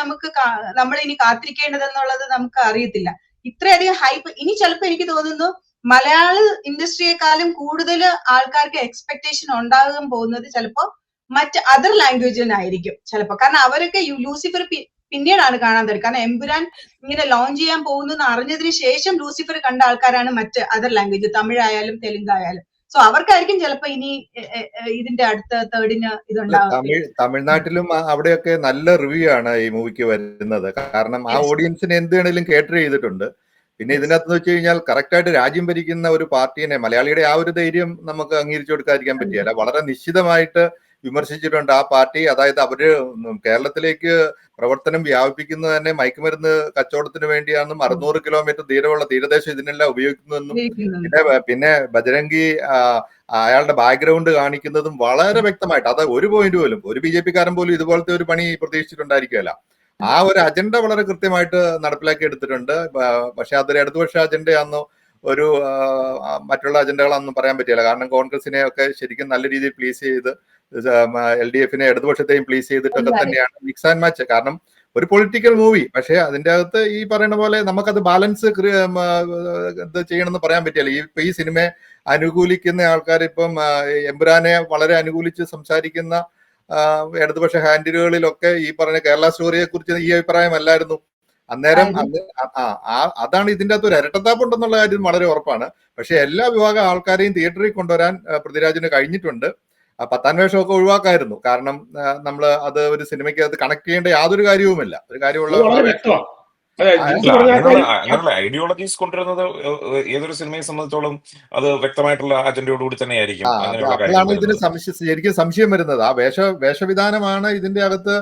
നമ്മൾ ഇനി കാത്തിരിക്കേണ്ടതെന്നുള്ളത് നമുക്ക് അറിയത്തില്ല. ഇത്രയധികം ഹൈപ്പ് ഇനി ചിലപ്പോ എനിക്ക് തോന്നുന്നു മലയാള ഇൻഡസ്ട്രിയെക്കാളും കൂടുതൽ ആൾക്കാർക്ക് എക്സ്പെക്ടേഷൻ ഉണ്ടാകാൻ പോകുന്നത് ചിലപ്പോ മറ്റ് അതർ ലാംഗ്വേജിനായിരിക്കും ചിലപ്പോ. കാരണം അവരൊക്കെ ലൂസിഫർ പിന്നീടാണ് കാണാൻ തരും. കാരണം എമ്പുരാൻ ഇങ്ങനെ ലോഞ്ച് ചെയ്യാൻ പോകുന്നു അറിഞ്ഞതിന് ശേഷം ലൂസിഫർ കണ്ട ആൾക്കാരാണ് മറ്റ് അതർ ലാംഗ്വേജ്, തമിഴായാലും തെലുങ്കായാലും. സോ അവർക്കായിരിക്കും ചിലപ്പോ ഇനി ഇതിന്റെ അടുത്ത തേർഡിന് ഇതുണ്ടാവുക. തമിഴ്നാട്ടിലും അവിടെയൊക്കെ നല്ല റിവ്യൂ ആണ് ഈ മൂവിക്ക് വരുന്നത്. കാരണം ആ ഓഡിയൻസിന് എന്ത് വേണേലും കേറ്റർ ചെയ്തിട്ടുണ്ട്. പിന്നെ ഇതിനകത്ത് വെച്ച് കഴിഞ്ഞാൽ കറക്റ്റ് ആയിട്ട് രാജ്യം ഭരിക്കുന്ന ഒരു പാർട്ടിനെ മലയാളിയുടെ ആ ഒരു ധൈര്യം നമുക്ക് അംഗീകരിച്ചു കൊടുക്കാതിരിക്കാൻ പറ്റിയല്ല. വളരെ നിശ്ചിതമായിട്ട് വിമർശിച്ചിട്ടുണ്ട് ആ പാർട്ടി. അതായത് അവര് കേരളത്തിലേക്ക് പ്രവർത്തനം വ്യാപിപ്പിക്കുന്നത് തന്നെ മയക്കുമരുന്ന് കച്ചവടത്തിന് വേണ്ടിയാണെന്നും 600 കിലോമീറ്റർ ദൂരമുള്ള തീരദേശം ഇതിനെല്ലാം ഉപയോഗിക്കുന്നതെന്നും പിന്നെ ബജരംഗി അയാളുടെ ബാക്ക്ഗ്രൗണ്ട് കാണിക്കുന്നതും വളരെ വ്യക്തമായിട്ട്, അത് ഒരു പോയിന്റ് പോലും ഒരു BJP കാരൻ പോലും ഇതുപോലത്തെ ഒരു പണി പ്രതീക്ഷിച്ചിട്ടുണ്ടായിരിക്കുകയല്ല. ആ ഒരു അജണ്ട വളരെ കൃത്യമായിട്ട് നടപ്പിലാക്കി എടുത്തിട്ടുണ്ട്. പക്ഷെ അതൊരു ഇടതുപക്ഷ അജണ്ടയാണെന്നോ ഒരു മറ്റുള്ള അജണ്ടകളാണെന്നും പറയാൻ പറ്റില്ല. കാരണം കോൺഗ്രസിനെ ഒക്കെ ശരിക്കും നല്ല രീതിയിൽ പ്ലീസ് ചെയ്ത് LDFനെ ഇടതുപക്ഷത്തെയും പ്ലീസ് ചെയ്തിട്ടൊക്കെ തന്നെയാണ് മിക്സ് ആൻഡ് മാച്ച്. കാരണം ഒരു പൊളിറ്റിക്കൽ മൂവി, പക്ഷെ അതിന്റെ അകത്ത് ഈ പറയുന്ന പോലെ നമുക്കത് ബാലൻസ് ഇത് ചെയ്യണമെന്ന് പറയാൻ പറ്റില്ല. ഈ സിനിമയെ അനുകൂലിക്കുന്ന ആൾക്കാർ ഇപ്പം എമ്പുരാനെ വളരെ അനുകൂലിച്ച് സംസാരിക്കുന്ന ഇടതുപക്ഷ ഹാൻഡിലുകളിലൊക്കെ ഈ പറഞ്ഞ കേരള സ്റ്റോറിയെ കുറിച്ച് ഈ അഭിപ്രായമല്ലായിരുന്നു അന്നേരം. അതാണ് ഇതിന്റെ അകത്ത് ഒരു ഇരട്ടത്താപ്പുണ്ടെന്നുള്ള കാര്യം വളരെ ഉറപ്പാണ്. പക്ഷെ എല്ലാ വിഭാഗം ആൾക്കാരെയും തിയേറ്ററിൽ കൊണ്ടുവരാൻ പൃഥ്വിരാജിന് കഴിഞ്ഞിട്ടുണ്ട്. പത്താൻ വേഷമൊക്കെ ഒഴിവാക്കായിരുന്നു. കാരണം നമ്മൾ അത് ഒരു സിനിമയ്ക്ക് അത് കണക്ട് ചെയ്യേണ്ട യാതൊരു കാര്യവുമില്ല. ഒരു കാര്യമുള്ള അങ്ങനെയുള്ള ഐഡിയോളജീസ് കൊണ്ടുവരുന്നത് ഏതൊരു സിനിമയെ സംബന്ധിച്ചോളം അത് വ്യക്തമായിട്ടുള്ള അജണ്ടയോടുകൂടി തന്നെയായിരിക്കും. അപ്പോഴാണ് ഇതിന് ശരിക്കും സംശയം വരുന്നത്. ആ വേഷവിധാനമാണ് ഇതിന്റെ അകത്ത്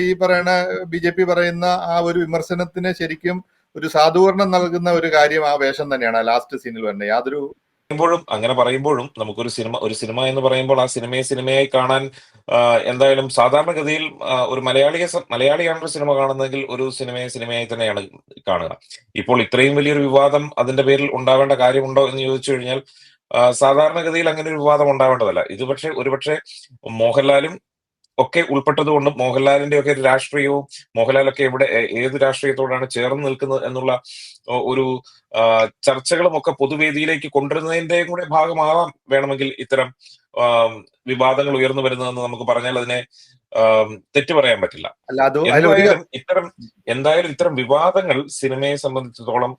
ഈ പറയുന്ന BJP പറയുന്ന ആ ഒരു വിമർശനത്തിന് ശരിക്കും ഒരു സാധൂകരണം നൽകുന്ന ഒരു കാര്യം ആ വേഷം തന്നെയാണ് ലാസ്റ്റ് സീനിൽ വരുന്നത്. യാതൊരു അങ്ങനെ പറയുമ്പോഴും നമുക്കൊരു സിനിമ എന്ന് പറയുമ്പോൾ ആ സിനിമയായി കാണാൻ എന്തായാലും സാധാരണഗതിയിൽ ഒരു മലയാളിയാണ് ഒരു സിനിമ കാണുന്നതെങ്കിൽ ഒരു സിനിമയായി തന്നെയാണ് കാണുക. ഇപ്പോൾ ഇത്രയും വലിയൊരു വിവാദം അതിന്റെ പേരിൽ ഉണ്ടാവേണ്ട കാര്യമുണ്ടോ എന്ന് ചോദിച്ചു കഴിഞ്ഞാൽ സാധാരണഗതിയിൽ അങ്ങനെ ഒരു വിവാദം ഉണ്ടാവേണ്ടതല്ല. ഇത് ഒരുപക്ഷെ മോഹൻലാലും ഒക്കെ ഉൾപ്പെട്ടതുകൊണ്ടും മോഹൻലാലിന്റെ ഒക്കെ ഒരു രാഷ്ട്രീയവും മോഹൻലാലൊക്കെ ഏത് രാഷ്ട്രീയത്തോടാണ് ചേർന്ന് നിൽക്കുന്നത് എന്നുള്ള ഒരു ചർച്ചകളും ഒക്കെ പൊതുവേദിയിലേക്ക് കൊണ്ടുവരുന്നതിന്റെയും കൂടെ ഭാഗമാവാം വേണമെങ്കിൽ ഇത്തരം വിവാദങ്ങൾ ഉയർന്നു വരുന്നതെന്ന് നമുക്ക് പറഞ്ഞാൽ അതിനെ തെറ്റു പറയാൻ പറ്റില്ല. എന്തായാലും ഇത്തരം വിവാദങ്ങൾ സിനിമയെ സംബന്ധിച്ചിടത്തോളം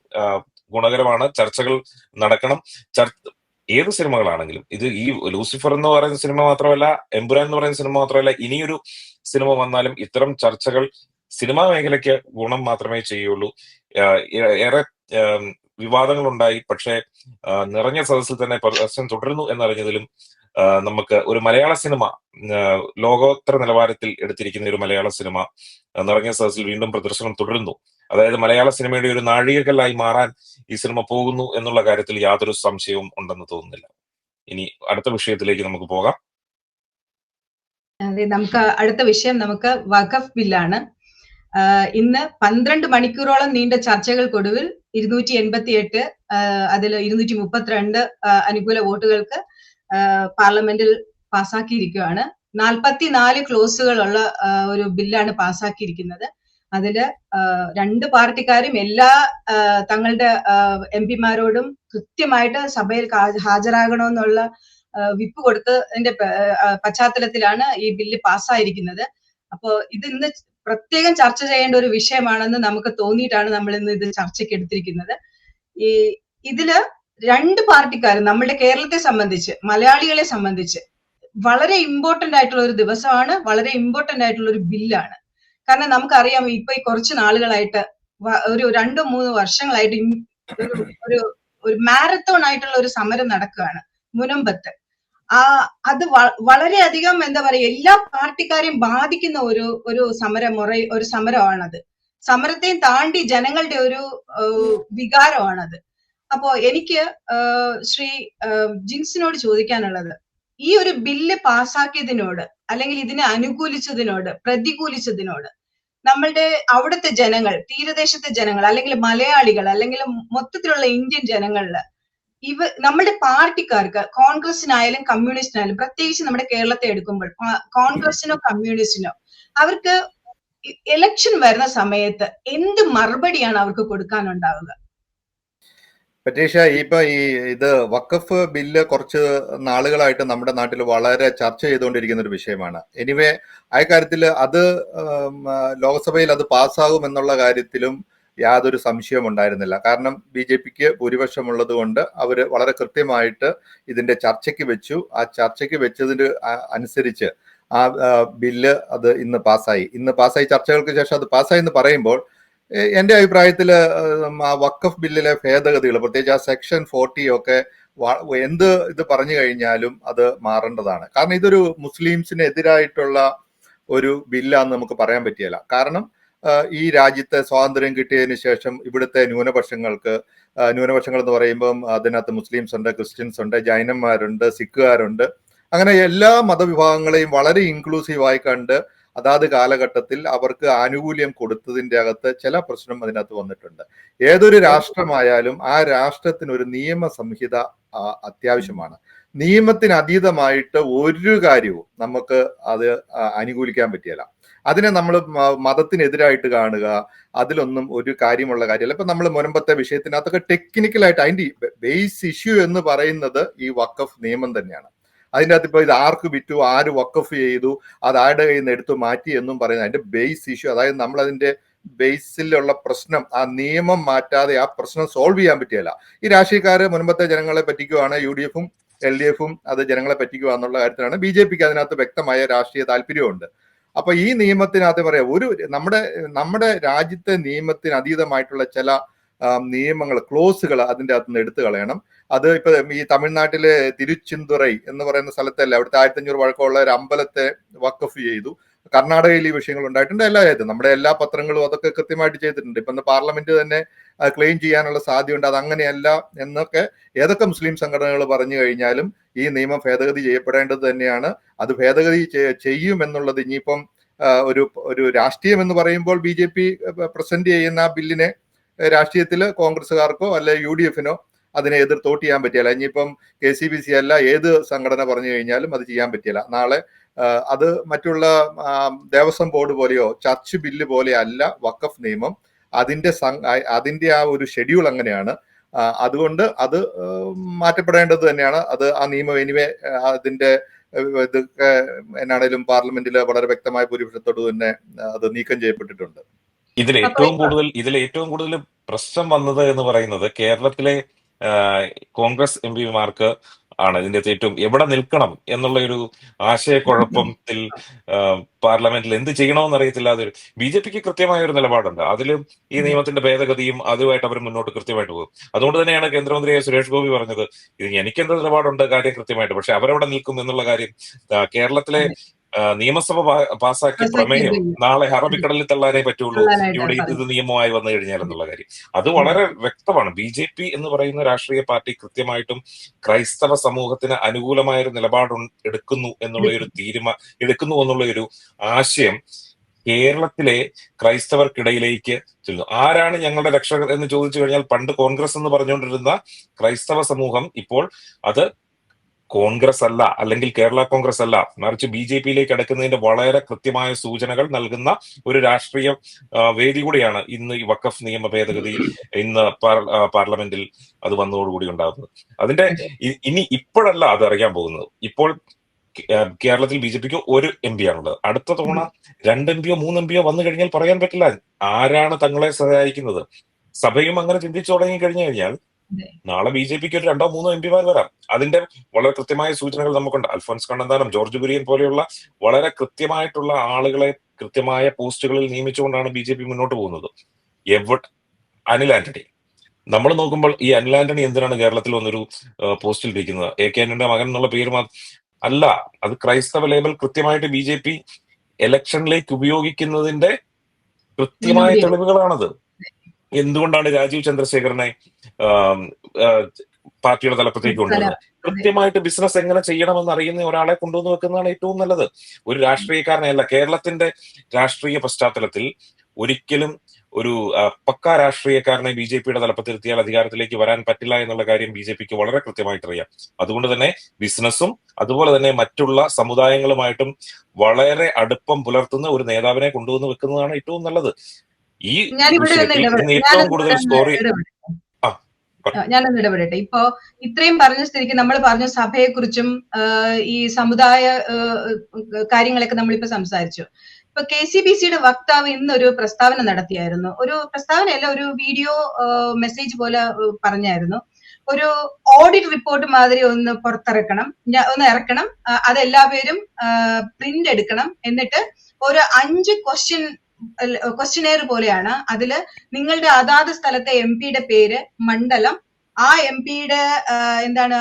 ഗുണകരമാണ്. ചർച്ചകൾ നടക്കണം. ഏത് സിനിമകളാണെങ്കിലും ഇത് ഈ ലൂസിഫർ എന്ന് പറയുന്ന സിനിമ മാത്രമല്ല, എമ്പുരാൻ എന്ന് പറയുന്ന സിനിമ മാത്രമല്ല, ഇനിയൊരു സിനിമ വന്നാലും ഇത്തരം ചർച്ചകൾ സിനിമാ മേഖലയ്ക്ക് ഗുണം മാത്രമേ ചെയ്യുള്ളൂ. ഏറെ വിവാദങ്ങളുണ്ടായി, പക്ഷേ നിറഞ്ഞ സദസ്സിൽ തന്നെ പ്രദർശനം തുടരുന്നു എന്നറിഞ്ഞതിലും നമുക്ക് ഒരു മലയാള സിനിമ ലോകോത്തര നിലവാരത്തിൽ എടുത്തിരിക്കുന്ന ഒരു മലയാള സിനിമ നിറഞ്ഞ സദസ്സിൽ വീണ്ടും പ്രദർശനം തുടരുന്നു. അതായത് മലയാള സിനിമയുടെ ഒരു നാഴികക്കല്ലായി മാറാൻ ഈ സിനിമ പോകുന്നു എന്നുള്ള കാര്യത്തിൽ യാതൊരു സംശയവും ഉണ്ടെന്ന് തോന്നുന്നില്ല. ഇനി അടുത്ത വിഷയത്തിലേക്ക് നമുക്ക് പോകാം. അതെ, നമുക്ക് അടുത്ത വിഷയം വഖഫ് ബില്ലാണ്. ഇന്ന് 12 മണിക്കൂറോളം നീണ്ട ചർച്ചകൾക്കൊടുവിൽ 288 അതിൽ 232 അനുകൂല വോട്ടുകൾക്ക് പാർലമെന്റിൽ പാസ്സാക്കിയിരിക്കുകയാണ്. 44 ക്ലോസുകളുള്ള ഒരു ബില്ലാണ് പാസ്സാക്കിയിരിക്കുന്നത്. അതില് 2 പാർട്ടിക്കാരും എല്ലാ തങ്ങളുടെ MP-മാരോടും കൃത്യമായിട്ട് സഭയിൽ ഹാജരാകണമെന്നുള്ള വിപ്പ് കൊടുത്തതിന്റെ പശ്ചാത്തലത്തിലാണ് ഈ ബില്ല് പാസ്സായിരിക്കുന്നത്. അപ്പോ ഇത് ഇന്ന് പ്രത്യേകം ചർച്ച ചെയ്യേണ്ട ഒരു വിഷയമാണെന്ന് നമുക്ക് തോന്നിയിട്ടാണ് നമ്മൾ ഇന്ന് ഇത് ചർച്ചയ്ക്ക് എടുത്തിരിക്കുന്നത്. ഇതില് 2 പാർട്ടിക്കാരും നമ്മുടെ കേരളത്തെ സംബന്ധിച്ച്, മലയാളികളെ സംബന്ധിച്ച് വളരെ ഇമ്പോർട്ടന്റ് ആയിട്ടുള്ള ഒരു ദിവസമാണ്, വളരെ ഇമ്പോർട്ടന്റ് ആയിട്ടുള്ള ഒരു ബില്ലാണ്. കാരണം നമുക്കറിയാം ഇപ്പൊ ഈ കുറച്ച് നാളുകളായിട്ട് ഒരു 2-3 വർഷങ്ങളായിട്ട് ഒരു മാരത്തോൺ ആയിട്ടുള്ള ഒരു സമരം നടക്കുകയാണ് മുനമ്പത്ത്. അത് വളരെയധികം എന്താ പറയാ എല്ലാ പാർട്ടിക്കാരെയും ബാധിക്കുന്ന ഒരു സമരമാണത്. സമരത്തെയും താണ്ടി ജനങ്ങളുടെ ഒരു വികാരമാണത്. അപ്പോ എനിക്ക് ശ്രീ ജിൻസിനോട് ചോദിക്കാനുള്ളത്, ഈ ഒരു ബില്ല് പാസ്സാക്കിയതിനോട് അല്ലെങ്കിൽ ഇതിനെ അനുകൂലിച്ചതിനോട് പ്രതികൂലിച്ചതിനോട് നമ്മളുടെ അവിടുത്തെ ജനങ്ങൾ, തീരദേശത്തെ ജനങ്ങൾ അല്ലെങ്കിൽ മലയാളികൾ അല്ലെങ്കിൽ മൊത്തത്തിലുള്ള ഇന്ത്യൻ ജനങ്ങളില് നമ്മുടെ പാർട്ടിക്കാർക്ക് കോൺഗ്രസിനായാലും കമ്മ്യൂണിസ്റ്റിനായാലും, പ്രത്യേകിച്ച് നമ്മുടെ കേരളത്തെ എടുക്കുമ്പോൾ കോൺഗ്രസിനോ കമ്മ്യൂണിസ്റ്റിനോ അവർക്ക് ഇലക്ഷൻ വരുന്ന സമയത്ത് എന്ത് മറുപടിയാണ് അവർക്ക് കൊടുക്കാനുണ്ടാവുക? പറ്റീഷ, ഇത് വഖഫ് ബില്ല് കുറച്ച് നാളുകളായിട്ട് നമ്മുടെ നാട്ടിൽ വളരെ ചർച്ച ചെയ്തുകൊണ്ടിരിക്കുന്ന ഒരു വിഷയമാണ്. എനിവേ, ആ കാര്യത്തിൽ അത് ലോക്സഭയിൽ അത് പാസ്സാകും എന്നുള്ള കാര്യത്തിലും യാതൊരു സംശയവും ഉണ്ടായിരുന്നില്ല. കാരണം BJPക്ക് ഭൂരിപക്ഷമുള്ളത് കൊണ്ട് അവർ വളരെ കൃത്യമായിട്ട് ഇതിന്റെ ചർച്ചയ്ക്ക് വെച്ചു. ആ ചർച്ചയ്ക്ക് വെച്ചതിന് അനുസരിച്ച് ആ ബില്ല് അത് ഇന്ന് പാസ്സായി. ചർച്ചകൾക്ക് ശേഷം അത് പാസ്സായി എന്ന് പറയുമ്പോൾ എന്റെ അഭിപ്രായത്തിൽ ആ വഖഫ് ബില്ലിലെ ഭേദഗതികൾ, പ്രത്യേകിച്ച് ആ സെക്ഷൻ 40 ഒക്കെ എന്ത് ഇത് പറഞ്ഞു കഴിഞ്ഞാലും അത് മാറേണ്ടതാണ്. കാരണം ഇതൊരു മുസ്ലിംസിന് എതിരായിട്ടുള്ള ഒരു ബില്ലാന്ന് നമുക്ക് പറയാൻ പറ്റിയല്ല. കാരണം ഈ രാജ്യത്തെ സ്വാതന്ത്ര്യം കിട്ടിയതിന് ശേഷം ഇവിടുത്തെ ന്യൂനപക്ഷങ്ങൾ എന്ന് പറയുമ്പം അതിനകത്ത് മുസ്ലിംസ് ഉണ്ട്, ക്രിസ്ത്യൻസ് ഉണ്ട്, ജൈനന്മാരുണ്ട്, സിഖുകാരുണ്ട്, അങ്ങനെ എല്ലാ മതവിഭാഗങ്ങളെയും വളരെ ഇൻക്ലൂസീവായി കണ്ട് അതാത് കാലഘട്ടത്തിൽ അവർക്ക് ആനുകൂല്യം കൊടുത്തതിൻ്റെ അകത്ത് ചില പ്രശ്നം അതിനകത്ത് വന്നിട്ടുണ്ട്. ഏതൊരു രാഷ്ട്രമായാലും ആ രാഷ്ട്രത്തിന് ഒരു നിയമ സംഹിത അത്യാവശ്യമാണ്. നിയമത്തിന് അതീതമായിട്ട് ഒരു കാര്യവും നമുക്ക് അത് അനുകൂലിക്കാൻ പറ്റിയല്ല. അതിനെ നമ്മൾ മതത്തിനെതിരായിട്ട് കാണുക, അതിലൊന്നും ഒരു കാര്യമുള്ള കാര്യമല്ല. ഇപ്പൊ നമ്മൾ മുൻപത്തെ വിഷയത്തിനകത്തൊക്കെ ടെക്നിക്കലായിട്ട് അതിന്റെ ബേസ് ഇഷ്യൂ എന്ന് പറയുന്നത് ഈ വഖഫ് നിയമം തന്നെയാണ്. അതിൻ്റെ അകത്ത് ഇപ്പോൾ ഇത് ആർക്ക് വിറ്റു, ആര് വഖഫ് ചെയ്തു, അത് ആരുടെ കയ്യിൽ നിന്ന് എടുത്തു മാറ്റി എന്നും പറയുന്നത് അതിന്റെ ബേസ് ഇഷ്യൂ. അതായത് നമ്മൾ അതിന്റെ ബേസിലുള്ള പ്രശ്നം, ആ നിയമം മാറ്റാതെ ആ പ്രശ്നം സോൾവ് ചെയ്യാൻ പറ്റിയല്ല. ഈ രാഷ്ട്രീയക്കാര് മുൻപത്തെ ജനങ്ങളെ പറ്റിക്കുവാണ്, UDF-ഉം LDF-ഉം അത് ജനങ്ങളെ പറ്റിക്കുക എന്നുള്ള കാര്യത്തിലാണ്. BJPക്ക് അതിനകത്ത് വ്യക്തമായ രാഷ്ട്രീയ താല്പര്യമുണ്ട്. അപ്പൊ ഈ നിയമത്തിനകത്ത് പറയാം, നമ്മുടെ രാജ്യത്തെ നിയമത്തിന് അതീതമായിട്ടുള്ള ചില നിയമങ്ങൾ, ക്ലോസുകൾ അതിൻ്റെ അകത്ത് നിന്ന് എടുത്തു കളയണം. അത് ഇപ്പൊ ഈ തമിഴ്നാട്ടിലെ തിരുച്ചിന്തുറൈ എന്ന് പറയുന്ന സ്ഥലത്തല്ലേ, അവിടുത്തെ 1500 വഴക്കമുള്ള ഒരു അമ്പലത്തെ വഖഫ് ചെയ്തു. കർണാടകയിൽ ഈ വിഷയങ്ങൾ ഉണ്ടായിട്ടുണ്ട്. നമ്മുടെ എല്ലാ പത്രങ്ങളും അതൊക്കെ കൃത്യമായിട്ട് ചെയ്തിട്ടുണ്ട്. ഇപ്പൊ പാർലമെന്റ് തന്നെ ക്ലെയിം ചെയ്യാനുള്ള സാധ്യതയുണ്ട്. അത് അങ്ങനെയല്ല എന്നൊക്കെ ഏതൊക്കെ മുസ്ലിം സംഘടനകൾ പറഞ്ഞു കഴിഞ്ഞാലും ഈ നിയമം ഭേദഗതി ചെയ്യപ്പെടേണ്ടത് തന്നെയാണ്. അത് ഭേദഗതി ചെയ്യുമെന്നുള്ളത് ഇനിയിപ്പം ഒരു രാഷ്ട്രീയം എന്ന് പറയുമ്പോൾ BJP പ്രസന്റ് ചെയ്യുന്ന ആ ബില്ലിനെ രാഷ്ട്രീയത്തിൽ കോൺഗ്രസ്സുകാർക്കോ അല്ലെ UDF-നോ അതിനെ തോട്ട് ചെയ്യാൻ പറ്റിയല്ല. ഇനിയിപ്പം KCBC അല്ല ഏത് സംഘടന പറഞ്ഞു കഴിഞ്ഞാലും അത് ചെയ്യാൻ പറ്റിയല്ല. നാളെ അത് മറ്റുള്ള ദേവസ്വം ബോർഡ് പോലെയോ ചർച്ച് ബില്ല് പോലെ അല്ല വഖഫ് നിയമം. അതിന്റെ ആ ഒരു ഷെഡ്യൂൾ അങ്ങനെയാണ്. അതുകൊണ്ട് അത് മാറ്റപ്പെടേണ്ടത് തന്നെയാണ്. അത് ആ നിയമം എനിവേ അതിന്റെ ഇതൊക്കെ എന്നാണേലും പാർലമെന്റിൽ വളരെ വ്യക്തമായ ഭൂരിപക്ഷത്തോട് തന്നെ അത് നീക്കം ചെയ്യപ്പെട്ടിട്ടുണ്ട്. ഇതിൽ ഏറ്റവും കൂടുതൽ പ്രശ്നം വന്നത് എന്ന് പറയുന്നത് കേരളത്തിലെ കോൺഗ്രസ് MP-മാർക്ക് ആണ്. ഇതിന്റെ ഏറ്റവും എവിടെ നിൽക്കണം എന്നുള്ള ഒരു ആശയക്കുഴപ്പത്തിൽ പാർലമെന്റിൽ എന്ത് ചെയ്യണമെന്ന് അറിയത്തില്ല. അതൊരു BJPക്ക് കൃത്യമായ ഒരു നിലപാടുണ്ട്. അതിലും ഈ നിയമത്തിന്റെ ഭേദഗതിയും അതുമായിട്ട് അവർ മുന്നോട്ട് കൃത്യമായിട്ട് പോകും. അതുകൊണ്ട് തന്നെയാണ് കേന്ദ്രമന്ത്രിയായ സുരേഷ് ഗോപി പറഞ്ഞത്, ഇത് എനിക്കെന്ത് നിലപാടുണ്ട് കാര്യം കൃത്യമായിട്ട്, പക്ഷെ അവരെവിടെ നിൽക്കും എന്നുള്ള കാര്യം കേരളത്തിലെ നിയമസഭ പാസാക്കിയ പ്രമേയം നാളെ അറബിക്കടലിൽ തള്ളാനേ പറ്റുള്ളൂ ഇവിടെ ഇത് നിയമമായി വന്നു കഴിഞ്ഞാൽ എന്നുള്ള കാര്യം അത് വളരെ വ്യക്തമാണ്. BJP എന്ന് പറയുന്ന രാഷ്ട്രീയ പാർട്ടി കൃത്യമായിട്ടും ക്രൈസ്തവ സമൂഹത്തിന് അനുകൂലമായ ഒരു നിലപാട് എടുക്കുന്നു എന്നുള്ള ഒരു ആശയം കേരളത്തിലെ ക്രൈസ്തവർക്കിടയിലേക്ക് ചെല്ലുന്നു. ആരാണ് ഞങ്ങളുടെ രക്ഷകർ എന്ന് ചോദിച്ചു കഴിഞ്ഞാൽ പണ്ട് കോൺഗ്രസ് എന്ന് പറഞ്ഞുകൊണ്ടിരുന്ന ക്രൈസ്തവ സമൂഹം ഇപ്പോൾ അത് കോൺഗ്രസ് അല്ല, അല്ലെങ്കിൽ കേരള കോൺഗ്രസ് അല്ല, മറിച്ച് BJPയിലേക്ക് അടുക്കുന്നതിന്റെ വളരെ കൃത്യമായ സൂചനകൾ നൽകുന്ന ഒരു രാഷ്ട്രീയ വേദി കൂടിയാണ് ഇന്ന് ഈ വഖഫ് നിയമ ഭേദഗതി ഇന്ന് പാർലമെന്റിൽ അത് വന്നതോടുകൂടി ഉണ്ടാകുന്നത്. അതിന്റെ ഇപ്പോഴല്ല അത് അറിയാൻ പോകുന്നത്. ഇപ്പോൾ കേരളത്തിൽ BJPക്ക് ഒരു MP ആണുള്ളത്. അടുത്ത തവണ 2 MPയോ 3 MPയോ വന്നു കഴിഞ്ഞാൽ പറയാൻ പറ്റില്ല ആരാണ് തങ്ങളെ സഹായിക്കുന്നത്. സഭയും അങ്ങനെ ചിന്തിച്ചു തുടങ്ങി കഴിഞ്ഞു കഴിഞ്ഞാൽ നാളെ BJPക്ക് ഒരു 2 3 MP-മാർ വരാം. അതിന്റെ വളരെ കൃത്യമായ സൂചനകൾ നമുക്കുണ്ട്. അൽഫോൻസ് കണ്ണന്താനം, ജോർജ് കുര്യൻ പോലെയുള്ള വളരെ കൃത്യമായിട്ടുള്ള ആളുകളെ കൃത്യമായ പോസ്റ്റുകളിൽ നിയമിച്ചുകൊണ്ടാണ് BJP മുന്നോട്ട് പോകുന്നത്. അനിൽ ആന്റണി നമ്മൾ നോക്കുമ്പോൾ ഈ അനിൽ ആന്റണി എന്തിനാണ് കേരളത്തിൽ വന്നൊരു പോസ്റ്റിൽ ഇരിക്കുന്നത്? AK ആന്റണിയുടെ മകൻ എന്നുള്ള പേര് അല്ല, അത് ക്രൈസ്തവ ലേബൽ കൃത്യമായിട്ട് BJP ഇലക്ഷനിലേക്ക് ഉപയോഗിക്കുന്നതിന്റെ കൃത്യമായ തെളിവുകളാണത്. എന്തുകൊണ്ടാണ് രാജീവ് ചന്ദ്രശേഖരനെ പാർട്ടിയുടെ തലപ്പത്തേക്ക് കൊണ്ടുവന്നത്? കൃത്യമായിട്ട് ബിസിനസ് എങ്ങനെ ചെയ്യണമെന്ന് അറിയുന്ന ഒരാളെ കൊണ്ടുവന്ന് വെക്കുന്നതാണ് ഏറ്റവും നല്ലത്. ഒരു രാഷ്ട്രീയക്കാരനെയല്ല. കേരളത്തിന്റെ രാഷ്ട്രീയ പശ്ചാത്തലത്തിൽ ഒരിക്കലും ഒരു പക്കാ രാഷ്ട്രീയക്കാരനെ ബി ജെ പിയുടെ തലപ്പത്തിരുത്തിയാൽ അധികാരത്തിലേക്ക് വരാൻ പറ്റില്ല എന്നുള്ള കാര്യം ബി ജെ പിക്ക് വളരെ കൃത്യമായിട്ട് അറിയാം. അതുകൊണ്ട് തന്നെ ബിസിനസ്സും അതുപോലെ തന്നെ മറ്റുള്ള സമുദായങ്ങളുമായിട്ടും വളരെ അടുപ്പം പുലർത്തുന്ന ഒരു നേതാവിനെ കൊണ്ടുവന്ന് വെക്കുന്നതാണ് ഏറ്റവും നല്ലത്. ഈ വിഷയത്തിൽ ഇന്ന് ഏറ്റവും കൂടുതൽ സ്റ്റോറി ഞാനൊന്ന് ഇടപെടട്ടെ. ഇപ്പോ ഇത്രയും പറഞ്ഞ സ്ഥിതിക്ക് നമ്മൾ പറഞ്ഞു സഭയെക്കുറിച്ചും ഈ സമുദായ കാര്യങ്ങളൊക്കെ നമ്മളിപ്പോ സംസാരിച്ചു. ഇപ്പൊ KCBCയുടെ വക്താവ് ഇന്നൊരു പ്രസ്താവന നടത്തിയായിരുന്നു. ഒരു പ്രസ്താവനയല്ല, ഒരു വീഡിയോ മെസ്സേജ് പോലെ പറഞ്ഞായിരുന്നു. ഒരു ഓഡിറ്റ് റിപ്പോർട്ട് മാതിരി ഒന്ന് പുറത്തിറക്കണം, ഒന്ന് ഇറക്കണം, അതെല്ലാവരും പ്രിന്റ് എടുക്കണം. എന്നിട്ട് ഒരു 5 ക്വസ്റ്റ്യനെയർ പോലെയാണ്. അതില് നിങ്ങളുടെ അതാത് സ്ഥലത്തെ MP-യുടെ പേര്, മണ്ഡലം, ആ MP-യുടെ എന്താണ്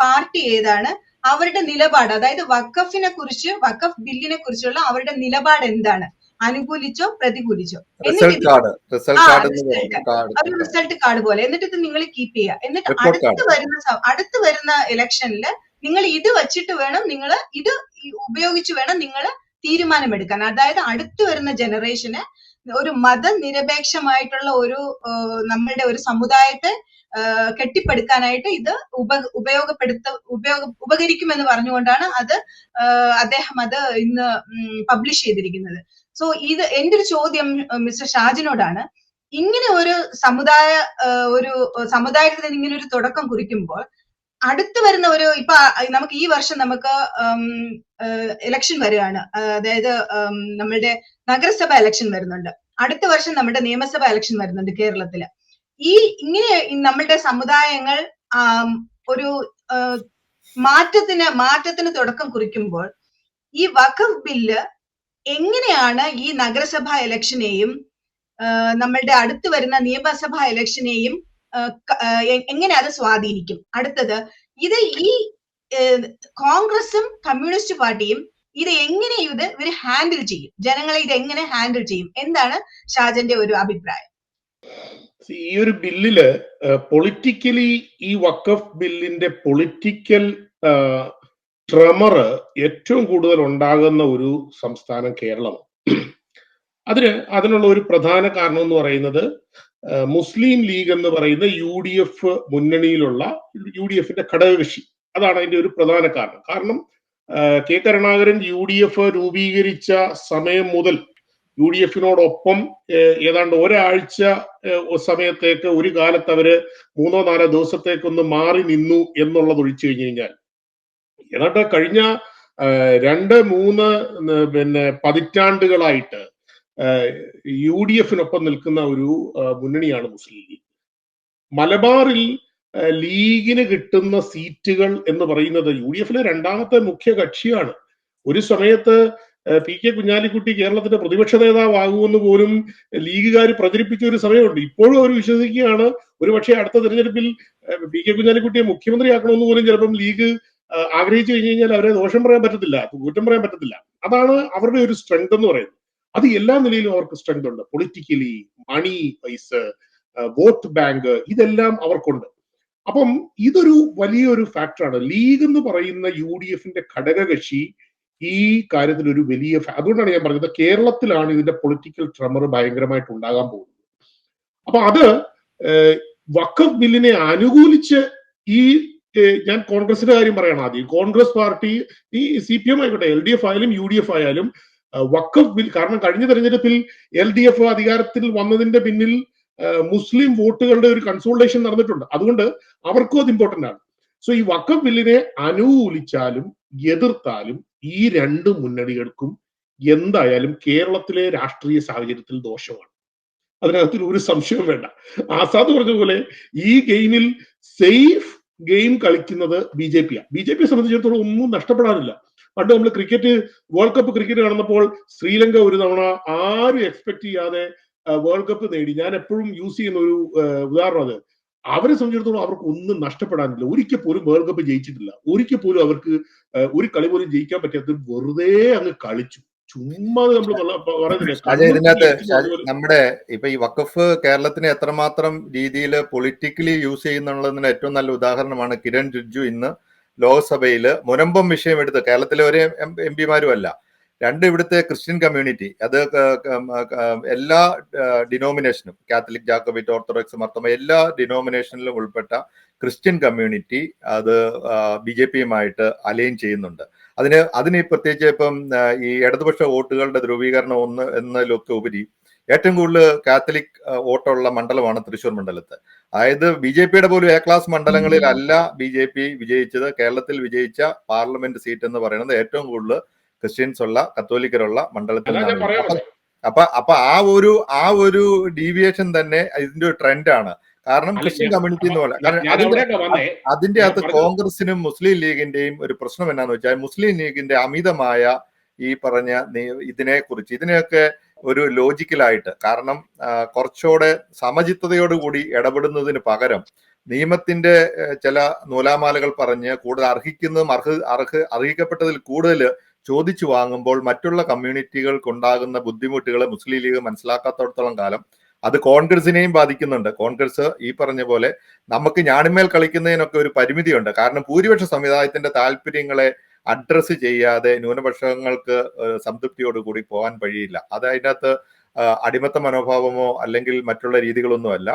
പാർട്ടി ഏതാണ്, അവരുടെ നിലപാട്, അതായത് വഖഫിനെ കുറിച്ച്, വഖഫ് ബില്ലിനെ കുറിച്ചുള്ള അവരുടെ നിലപാട് എന്താണ്, അനുകൂലിച്ചോ പ്രതികൂലിച്ചോ, ഒരു റിസൾട്ട് കാർഡ് പോലെ. എന്നിട്ട് ഇത് നിങ്ങൾ കീപ്പ് ചെയ്യുക. എന്നിട്ട് അടുത്ത് വരുന്ന ഇലക്ഷനിൽ നിങ്ങൾ ഇത് വെച്ചിട്ട് വേണം, നിങ്ങൾ ഇത് ഉപയോഗിച്ച് വേണം നിങ്ങൾ തീരുമാനമെടുക്കാൻ. അതായത് അടുത്ത് വരുന്ന ജനറേഷന് ഒരു മതനിരപേക്ഷമായിട്ടുള്ള ഒരു നമ്മളുടെ ഒരു സമുദായത്തെ കെട്ടിപ്പടുക്കാനായിട്ട് ഇത് ഉപകരിക്കുമെന്ന് പറഞ്ഞുകൊണ്ടാണ് അദ്ദേഹം അത് ഇന്ന് പബ്ലിഷ് ചെയ്തിരിക്കുന്നത്. സോ ഇത് എന്റെ ഒരു ചോദ്യം മിസ്റ്റർ ഷാജിനോടാണ്. ഇങ്ങനെ ഒരു സമുദായത്തിന് ഇങ്ങനെ ഒരു തുടക്കം കുറിക്കുമ്പോൾ അടുത്ത് വരുന്ന ഇപ്പൊ നമുക്ക് ഈ വർഷം നമുക്ക് ഇലക്ഷൻ വരികയാണ്. അതായത് നമ്മളുടെ നഗരസഭ ഇലക്ഷൻ വരുന്നുണ്ട്. അടുത്ത വർഷം നമ്മുടെ നിയമസഭ ഇലക്ഷൻ വരുന്നുണ്ട് കേരളത്തില്. ഇങ്ങനെ നമ്മളുടെ സമുദായങ്ങൾ ഒരു മാറ്റത്തിന് തുടക്കം കുറിക്കുമ്പോൾ ഈ വഖഫ് ബില്ല് എങ്ങനെയാണ് ഈ നഗരസഭ ഇലക്ഷനെയും നമ്മളുടെ അടുത്ത് വരുന്ന നിയമസഭാ ഇലക്ഷനെയും എങ്ങനെ അത് സ്വാധീനിക്കും? അടുത്തത്, ഇത് ഈ കോൺഗ്രസും കമ്മ്യൂണിസ്റ്റ് പാർട്ടിയും ഇത് എങ്ങനെ ഇവർ ഹാൻഡിൽ ചെയ്യും? ജനങ്ങളെ ഇത് എങ്ങനെ ഹാൻഡിൽ ചെയ്യും? എന്താണ് ഷാജന്റെ ഒരു അഭിപ്രായം? ഈ ഒരു ബില്ലില് പൊളിറ്റിക്കലി ഈ വഖഫ് ബില്ലിന്റെ പൊളിറ്റിക്കൽ ട്രെമർ ഏറ്റവും കൂടുതൽ ഉണ്ടാകുന്ന ഒരു സംസ്ഥാനം കേരളമാണ്. അതിനുള്ള ഒരു പ്രധാന കാരണം എന്ന് പറയുന്നത് മുസ്ലിം ലീഗ് എന്ന് പറയുന്ന UDF മുന്നണിയിലുള്ള UDFന്റെ ഘടകകക്ഷി, അതാണ് അതിന്റെ ഒരു പ്രധാന കാരണം. കാരണം K. കരുണാകരൻ UDF രൂപീകരിച്ച സമയം മുതൽ UDFിനോടൊപ്പം ഏതാണ്ട് ഒരാഴ്ച സമയത്തേക്ക് ഒരു കാലത്ത് അവര് 3-4 ദിവസത്തേക്കൊന്ന് മാറി നിന്നു എന്നുള്ളത് ഒഴിച്ചു കഴിഞ്ഞു കഴിഞ്ഞാൽ ഏതാണ്ട് കഴിഞ്ഞ 2-3 പതിറ്റാണ്ടുകളായിട്ട് UDFിനൊപ്പം നിൽക്കുന്ന ഒരു മുന്നണിയാണ് മുസ്ലിം ലീഗ്. മലബാറിൽ ലീഗിന് കിട്ടുന്ന സീറ്റുകൾ എന്ന് പറയുന്നത് UDFിലെ രണ്ടാമത്തെ മുഖ്യ കക്ഷിയാണ്. ഒരു സമയത്ത് PK കുഞ്ഞാലിക്കുട്ടി കേരളത്തിന്റെ പ്രതിപക്ഷ നേതാവാകുമെന്ന് പോലും ലീഗുകാർ പ്രചരിപ്പിച്ച ഒരു സമയമുണ്ട്. ഇപ്പോഴും അവർ വിശ്വസിക്കുകയാണ് ഒരുപക്ഷെ അടുത്ത തെരഞ്ഞെടുപ്പിൽ PK കുഞ്ഞാലിക്കുട്ടിയെ മുഖ്യമന്ത്രിയാക്കണമെന്ന് പോലും ചിലപ്പം ലീഗ് ആഗ്രഹിച്ചു കഴിഞ്ഞു കഴിഞ്ഞാൽ അവരെ ദോഷം പറയാൻ പറ്റത്തില്ല, കുറ്റം പറയാൻ പറ്റത്തില്ല. അതാണ് അവരുടെ ഒരു സ്ട്രെങ്ത് എന്ന് പറയുന്നത്. അത് എല്ലാ നിലയിലും അവർക്ക് സ്ട്രെങ്ത് ഉണ്ട്. പൊളിറ്റിക്കലി, മണി വൈസ്, വോട്ട് ബാങ്ക്, ഇതെല്ലാം അവർക്കുണ്ട്. അപ്പം ഇതൊരു വലിയൊരു ഫാക്ടറാണ്. ലീഗ് എന്ന് പറയുന്ന UDFിന്റെ ഘടകകക്ഷി ഈ കാര്യത്തിൽ ഒരു വലിയ അതുകൊണ്ടാണ് ഞാൻ പറഞ്ഞത് കേരളത്തിലാണ് ഇതിന്റെ പൊളിറ്റിക്കൽ ട്രെമർ ഭയങ്കരമായിട്ട് ഉണ്ടാകാൻ പോകുന്നത്. അപ്പൊ അത് വഖഫ് ബില്ലിനെ അനുകൂലിച്ച് ഞാൻ കോൺഗ്രസിന്റെ കാര്യം പറയണം ആദ്യം. കോൺഗ്രസ് പാർട്ടി, ഈ CPM ആയിക്കോട്ടെ, LDF ആയാലും UDF ആയാലും വഖഫ് ബിൽ, കാരണം കഴിഞ്ഞ തെരഞ്ഞെടുപ്പിൽ LDF അധികാരത്തിൽ വന്നതിന്റെ പിന്നിൽ മുസ്ലിം വോട്ടുകളുടെ ഒരു കൺസോൾട്ടേഷൻ നടന്നിട്ടുണ്ട്. അതുകൊണ്ട് അവർക്കും അത് ഇമ്പോർട്ടന്റ് ആണ്. സോ ഈ വഖഫ് ബില്ലിനെ അനുകൂലിച്ചാലും എതിർത്താലും ഈ രണ്ട് മുന്നണികൾക്കും എന്തായാലും കേരളത്തിലെ രാഷ്ട്രീയ സാഹചര്യത്തിൽ ദോഷമാണ്. അതിനകത്തിൽ ഒരു സംശയവും വേണ്ട. ആസാദ് പറഞ്ഞതുപോലെ ഈ ഗെയിമിൽ സേഫ് ഗെയിം കളിക്കുന്നത് BJP ആണ്. BJPയെ സംബന്ധിച്ചിടത്തോളം ഒന്നും നഷ്ടപ്പെടാനില്ല. പണ്ട് നമ്മൾ വേൾഡ് കപ്പ് ക്രിക്കറ്റ് കാണുന്നപ്പോൾ ശ്രീലങ്ക ഒരു തവണ ആരും എക്സ്പെക്ട് ചെയ്യാതെ വേൾഡ് കപ്പ് നേടി. ഞാൻ എപ്പോഴും യൂസ് ചെയ്യുന്ന ഒരു ഉദാഹരണം അത്. അവരെ സംബന്ധിച്ചിടത്തോളം അവർക്ക് ഒന്നും നഷ്ടപ്പെടാനില്ല. ഒരിക്കൽ പോലും വേൾഡ് കപ്പ് ജയിച്ചിട്ടില്ല. ഒരിക്കൽ പോലും അവർക്ക് ഒരു കളി പോലും ജയിക്കാൻ പറ്റാത്ത വെറുതെ അങ്ങ് കളിച്ചു. ചുമ്മാ നമ്മൾ ഇതിനകത്ത് നമ്മുടെ ഇപ്പൊ ഈ വഖഫ് കേരളത്തിന് എത്രമാത്രം രീതിയിൽ പൊളിറ്റിക്കലി യൂസ് ചെയ്യുന്നുള്ളതിന് ഏറ്റവും നല്ല ഉദാഹരണമാണ് കിരൺ റിജ്ജു ഇന്ന് ലോക്സഭയിൽ മുനമ്പം വിഷയം എടുത്ത്, കേരളത്തിലെ ഒരു MP മാരും അല്ല, രണ്ട് ഇവിടുത്തെ ക്രിസ്ത്യൻ കമ്മ്യൂണിറ്റി, അത് എല്ലാ ഡിനോമിനേഷനും, കാത്തലിക്, ജാക്കോബൈറ്റ്, ഓർത്തഡോക്സ്, മർത്തോമ, എല്ലാ ഡിനോമിനേഷനിലും ഉൾപ്പെട്ട ക്രിസ്ത്യൻ കമ്മ്യൂണിറ്റി അത് BJPയുമായിട്ട് അലൈൻ ചെയ്യുന്നുണ്ട്. അതിന് പ്രത്യേകിച്ച് ഇപ്പം ഈ ഇടതുപക്ഷ വോട്ടുകളുടെ ധ്രുവീകരണം എന്നതിലൊക്കെ ഉപരി ഏറ്റവും കൂടുതൽ കാത്തലിക് വോട്ടുള്ള മണ്ഡലമാണ് തൃശ്ശൂർ മണ്ഡലത്ത്. അതായത് BJPയുടെ പോലും A ക്ലാസ് മണ്ഡലങ്ങളിലല്ല BJP വിജയിച്ചത്. കേരളത്തിൽ വിജയിച്ച പാർലമെന്റ് സീറ്റ് എന്ന് പറയുന്നത് ഏറ്റവും കൂടുതൽ ക്രിസ്ത്യൻസ് ഉള്ള, കത്തോലിക്കരുള്ള മണ്ഡലത്തിൽ നിന്നാണ്. അപ്പൊ ആ ഒരു ഡീവിയേഷൻ തന്നെ ഇതിന്റെ ഒരു ട്രെൻഡാണ്. കാരണം ക്രിസ്ത്യൻ കമ്മ്യൂണിറ്റി എന്ന് പറയാം. കാരണം അതിന്റെ അകത്ത് കോൺഗ്രസിനും മുസ്ലിം ലീഗിന്റെയും ഒരു പ്രശ്നം എന്നാന്ന് വെച്ചാൽ, മുസ്ലിം ലീഗിന്റെ അമിതമായ ഈ പറഞ്ഞ ഇതിനെയൊക്കെ ഒരു ലോജിക്കലായിട്ട്, കാരണം കുറച്ചുകൂടെ സമചിത്തതയോടുകൂടി ഇടപെടുന്നതിന് പകരം നിയമത്തിന്റെ ചില നൂലാമാലകൾ പറഞ്ഞ് കൂടുതൽ അർഹിക്കപ്പെട്ടതിൽ കൂടുതൽ ചോദിച്ചു വാങ്ങുമ്പോൾ മറ്റുള്ള കമ്മ്യൂണിറ്റികൾക്കുണ്ടാകുന്ന ബുദ്ധിമുട്ടുകൾ മുസ്ലിം ലീഗ് മനസ്സിലാക്കാത്തടത്തോളം കാലം അത് കോൺഗ്രസിനെയും ബാധിക്കുന്നുണ്ട്. കോൺഗ്രസ് ഈ പറഞ്ഞ പോലെ നമുക്ക് ഞാണിന്മേൽ കളിക്കുന്നതിനൊക്കെ ഒരു പരിമിതിയുണ്ട്. കാരണം ഭൂരിപക്ഷ സമുദായത്തിന്റെ താല്പര്യങ്ങളെ അഡ്രസ്സ് ചെയ്യാതെ ന്യൂനപക്ഷങ്ങൾക്ക് സംതൃപ്തിയോടുകൂടി പോകാൻ വഴിയില്ല. അത് അതിനകത്ത് അടിമത്ത മനോഭാവമോ അല്ലെങ്കിൽ മറ്റുള്ള രീതികളൊന്നുമല്ല.